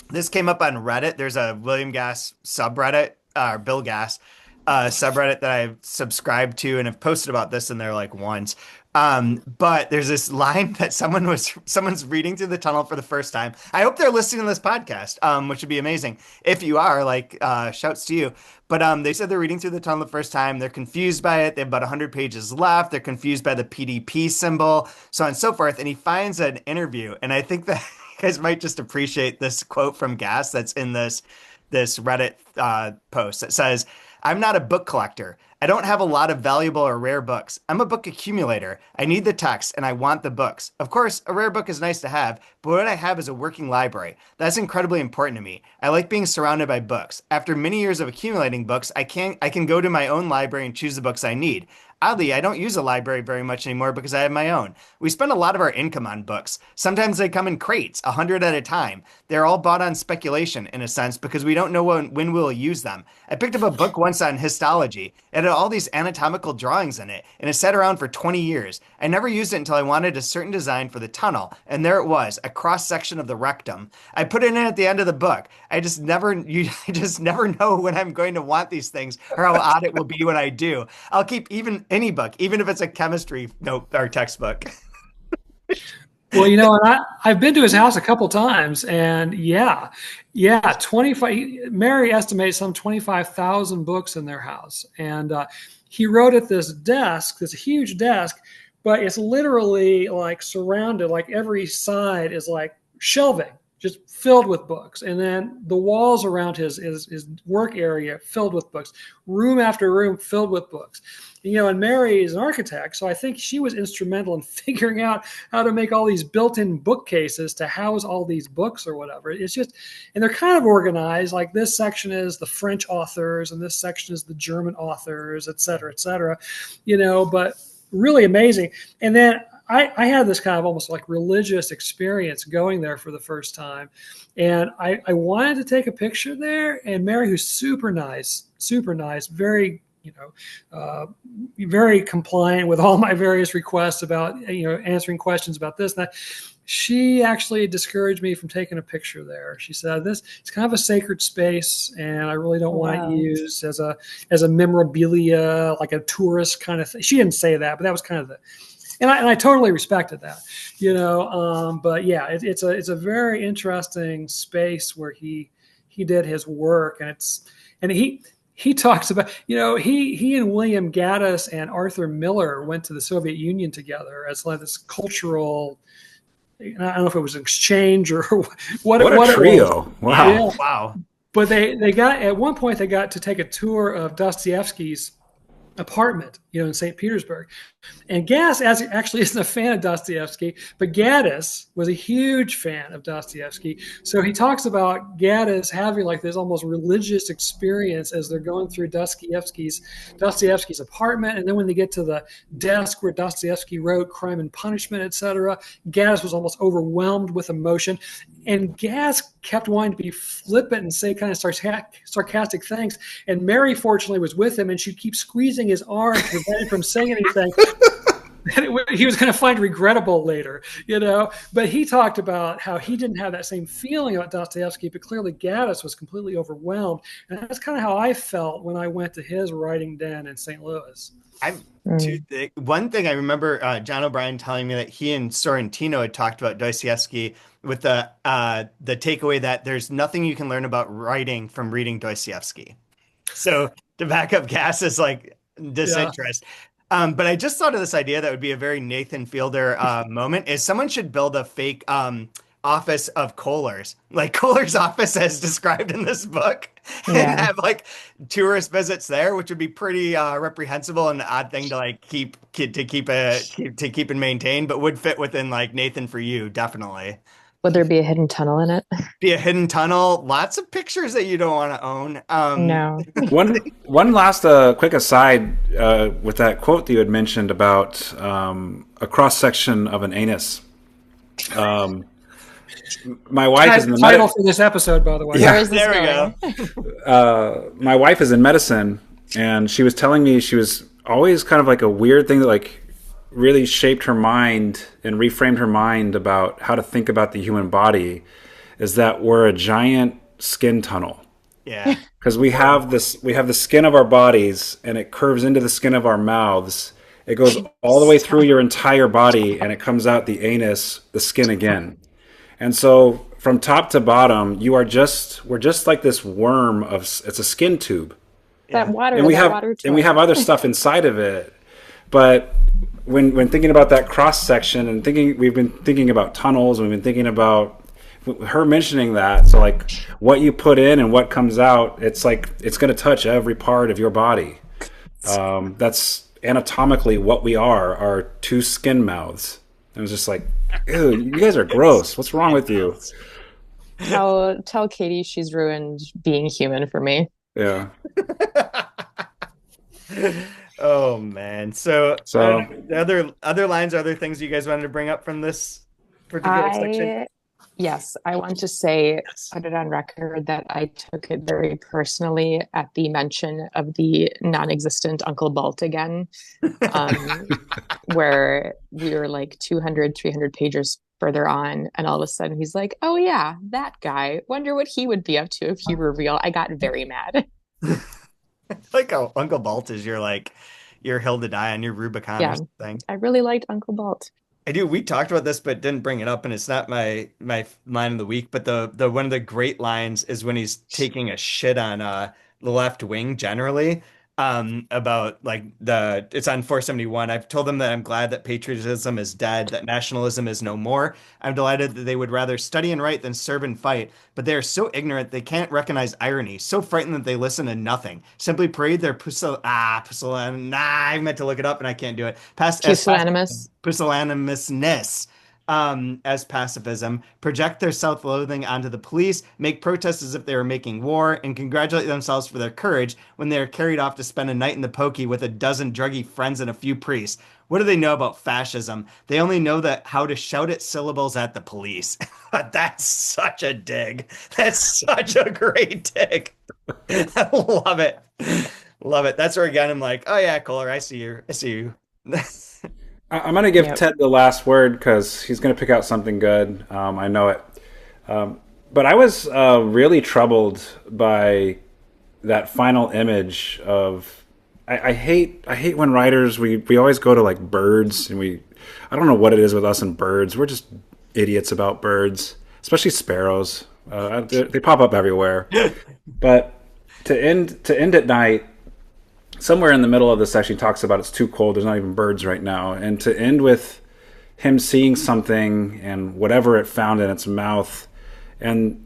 this came up on Reddit. There's a William Gass subreddit, or Bill Gass subreddit that I've subscribed to and have posted about this in there like once. But there's this line that someone's reading through the tunnel for the first time. I hope they're listening to this podcast, which would be amazing. If you are, like, shouts to you. But they said they're reading through the tunnel the first time. They're confused by it. They have about 100 pages left. They're confused by the PDP symbol, so on and so forth. And he finds an interview, and I think that you guys might just appreciate this quote from Gass that's in this Reddit post. It says, "I'm not a book collector. I don't have a lot of valuable or rare books. I'm a book accumulator. I need the text and I want the books. Of course, a rare book is nice to have, but what I have is a working library. That's incredibly important to me. I like being surrounded by books. After many years of accumulating books, I can go to my own library and choose the books I need. Oddly, I don't use a library very much anymore because I have my own. We spend a lot of our income on books. Sometimes they come in crates, 100 at a time. They're all bought on speculation, in a sense, because we don't know when we'll use them. I picked up a book once on histology. It had all these anatomical drawings in it, and it sat around for 20 years. I never used it until I wanted a certain design for the tunnel, and there it was, a cross-section of the rectum. I put it in at the end of the book. I just never know when I'm going to want these things or how odd it will be when I do. I'll keep any book, even if it's a chemistry note or textbook." Well, and I've been to his house a couple times, and yeah, 25. Mary estimates some 25,000 books in their house, and he wrote at this desk, this huge desk, but it's literally like surrounded, like every side is like shelving, just filled with books. And then the walls around his work area filled with books, room after room filled with books. And Mary is an architect, so I think she was instrumental in figuring out how to make all these built-in bookcases to house all these books or whatever. It's just, and they're kind of organized, like this section is the French authors, and this section is the German authors, et cetera, but really amazing. And then I had this kind of almost like religious experience going there for the first time. And I wanted to take a picture there. And Mary, who's super nice, very, very compliant with all my various requests about, answering questions about this and that. She actually discouraged me from taking a picture there. She said, it's kind of a sacred space, and I really don't want it used as a memorabilia, like a tourist kind of thing. She didn't say that, but that was kind of and I totally respected that, but yeah, it's a very interesting space where he did his work, and he talks about, he and William Gaddis and Arthur Miller went to the Soviet Union together as like this cultural, I don't know if it was an exchange or what a trio. Wow. Yeah. Wow. But they got, at one point they got to take a tour of Dostoevsky's apartment, in St. Petersburg. And Gass actually isn't a fan of Dostoevsky, but Gaddis was a huge fan of Dostoevsky. So he talks about Gaddis having like this almost religious experience as they're going through Dostoevsky's apartment. And then when they get to the desk where Dostoevsky wrote Crime and Punishment, etc., Gaddis was almost overwhelmed with emotion. And Gass kept wanting to be flippant and say kind of sarcastic things. And Mary, fortunately, was with him, and she'd keep squeezing his arm to prevent him from saying anything. He was going to find regrettable later, But he talked about how he didn't have that same feeling about Dostoevsky, but clearly Gaddis was completely overwhelmed. And that's kind of how I felt when I went to his writing den in St. Louis. One thing I remember John O'Brien telling me that he and Sorrentino had talked about Dostoevsky with the takeaway that there's nothing you can learn about writing from reading Dostoevsky. So to back up Gass's like disinterest. Yeah. But I just thought of this idea that would be a very Nathan Fielder moment is someone should build a fake office of Kohler's, like Kohler's office as described in this book, and have like tourist visits there, which would be pretty reprehensible and an odd thing to like keep and maintain, but would fit within like Nathan For You, definitely. Would there be a hidden tunnel in it? Be a hidden tunnel. Lots of pictures that you don't want to own. No. One last quick aside with that quote that you had mentioned about a cross section of an anus. My wife is in the title for this episode, by the way. Yeah. There we go. My wife is in medicine, and she was telling me she was always kind of like a weird thing that like really shaped her mind and reframed her mind about how to think about the human body is that we're a giant skin tunnel. Yeah. Because we have the skin of our bodies, and it curves into the skin of our mouths, It goes all the way through your entire body, and it comes out the anus, the skin again. And so from top to bottom, we're just like this worm it's a skin tube. That Yeah. water, And we that have water and we toy. have other stuff inside of it. But when thinking about that cross section and we've been thinking about tunnels, we've been thinking about her mentioning that. So like what you put in and what comes out, it's like it's going to touch every part of your body. That's anatomically what we are two skin mouths. It was just like, ew, you guys are gross. What's wrong with you? Tell Katie she's ruined being human for me. Yeah. Oh man. So So the other lines, other things you guys wanted to bring up from this particular section? Yes, I want to say, put it on record that I took it very personally at the mention of the non-existent Uncle Bolt again, where we were like 200, 300 pages further on, and all of a sudden he's like, oh yeah, that guy. Wonder what he would be up to if he were real. I got very mad. Like how Uncle Bolt is your hill to die on your Rubicon or Yeah, something. I really liked Uncle Bolt. I do. We talked about this, but didn't bring it up, and it's not my line of the week. But the one of the great lines is when he's taking a shit on the left wing generally. About like it's on 471. I've told them that I'm glad that patriotism is dead, that nationalism is no more. I'm delighted that they would rather study and write than serve and fight, but they are so ignorant they can't recognize irony, so frightened that they listen to nothing. Simply parade their I meant to look it up and I can't do it. Pusillanimous. Pusillanimousness as pacifism, project their self-loathing onto the police, make protests as if they were making war, and congratulate themselves for their courage when they are carried off to spend a night in the pokey with a dozen druggy friends and a few priests. What do they know about fascism? They only know that how to shout its syllables at the police. That's such a dig. That's such a great dig. I love it. Love it. That's where again I'm like, oh yeah, Kohler, I see you. I see you. I'm going to give Yep. Ted the last word because he's going to pick out something good. I know it. But I was really troubled by that final image of. I hate when writers we always go to like birds and I don't know what it is with us and birds. We're just idiots about birds, especially sparrows. They pop up everywhere. But to end at night, somewhere in the middle of the section, he talks about it's too cold. There's not even birds right now, and to end with him seeing something and whatever it found in its mouth, and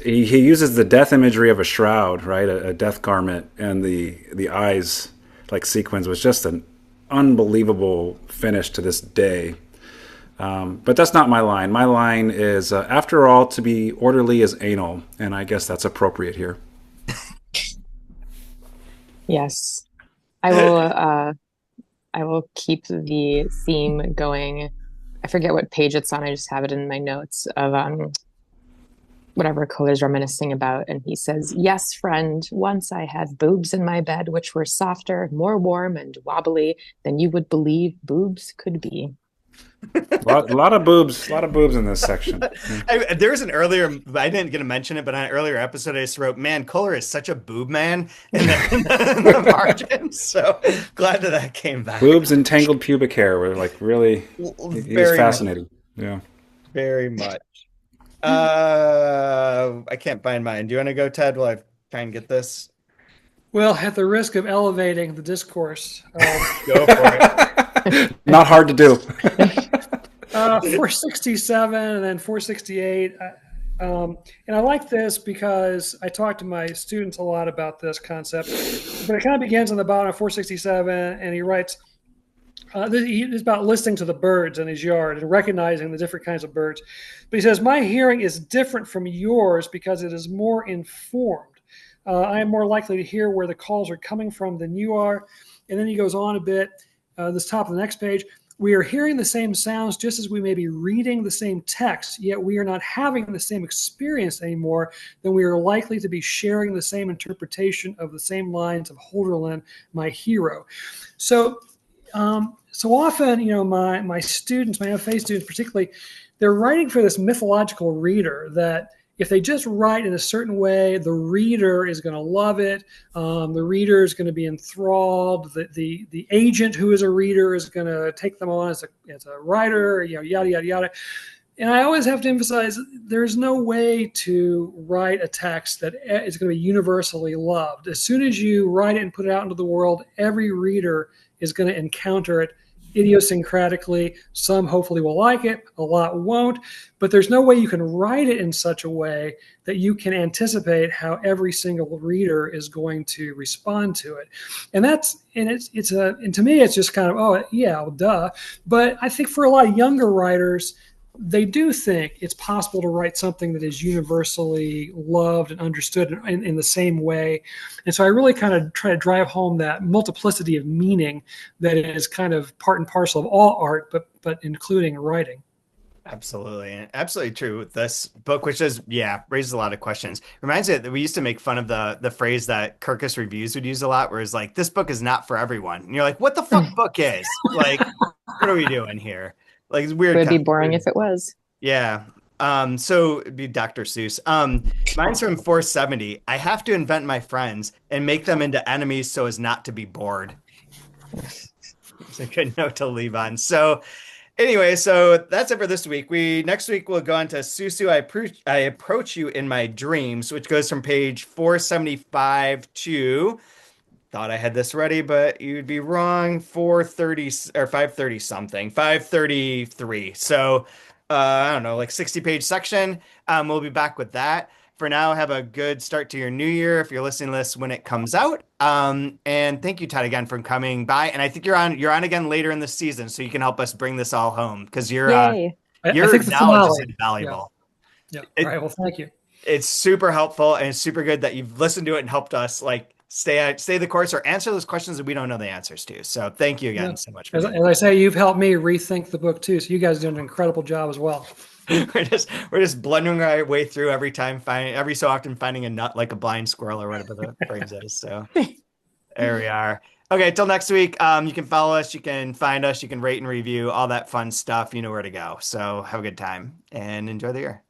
he uses the death imagery of a shroud, right, a death garment, and the eyes like sequence was just an unbelievable finish to this day. But that's not my line. My line is, after all, to be orderly is anal, and I guess that's appropriate here. Yes. I will keep the theme going. I forget what page it's on. I just have it in my notes of whatever Kohler's reminiscing about. And he says, yes, friend, once I had boobs in my bed, which were softer, more warm and wobbly than you would believe boobs could be. A lot of boobs in this section. There was an earlier, I didn't get to mention it, but on an earlier episode, I just wrote, man, Kohler is such a boob man in the margins. So glad that came back. Boobs and tangled pubic hair were like really, he was Very fascinating. Yeah. Very much. I can't find mine. Do you want to go, Ted, while I try and get this? Well, at the risk of elevating the discourse, Go for it. Not hard to do. 467 and then 468. And I like this because I talk to my students a lot about this concept. But it kind of begins on the bottom of 467, and he writes, it's about listening to the birds in his yard and recognizing the different kinds of birds. But he says, my hearing is different from yours because it is more informed. I am more likely to hear where the calls are coming from than you are. And then he goes on a bit, this top of the next page. We are hearing the same sounds just as we may be reading the same text, yet we are not having the same experience anymore, then we are likely to be sharing the same interpretation of the same lines of Holderlin, my hero. So often, my students, my FA students particularly, they're writing for this mythological reader that if they just write in a certain way, the reader is going to love it. The reader is going to be enthralled. The agent who is a reader is going to take them on as a writer, yada, yada, yada. And I always have to emphasize there's no way to write a text that is going to be universally loved. As soon as you write it and put it out into the world, every reader is going to encounter it idiosyncratically. Some hopefully will like it, a lot won't, but there's no way you can write it in such a way that you can anticipate how every single reader is going to respond to it. And to me, it's just kind of, oh yeah, well, duh. But I think for a lot of younger writers, they do think it's possible to write something that is universally loved and understood in the same way. And so I really kind of try to drive home that multiplicity of meaning that is kind of part and parcel of all art, but including writing. Absolutely. And absolutely true with this book, which is, raises a lot of questions. Reminds me that we used to make fun of the phrase that Kirkus Reviews would use a lot, where it's like, this book is not for everyone. And you're like, what the fuck book is? Like, what are we doing here? Like, it's weird. It would be boring if it was. Yeah. So it'd be Dr. Seuss. Mine's from 470. I have to invent my friends and make them into enemies so as not to be bored. It's a good note to leave on. So anyway, so that's it for this week. Next week we'll go on to Susu. I approach you in my dreams, which goes from page 475 to, thought I had this ready, but you'd be wrong. 430 or 530 something, 533. So I don't know, like 60-page section. We'll be back with that. For now, have a good start to your new year if you're listening to this when it comes out. And thank you, Todd, again for coming by. And I think you're on again later in the season, so you can help us bring this all home because your knowledge is invaluable. Yeah. All right. Well, thank you. It's super helpful and it's super good that you've listened to it and helped us stay the course or answer those questions that we don't know the answers to. So thank you again so much. As I say, you've helped me rethink the book too. So you guys did an incredible job as well. we're just blundering our way through every so often finding a nut like a blind squirrel or whatever the phrase is. So there we are. Okay, till next week. You can follow us, you can find us, you can rate and review, all that fun stuff. You know where to go. So have a good time and enjoy the year.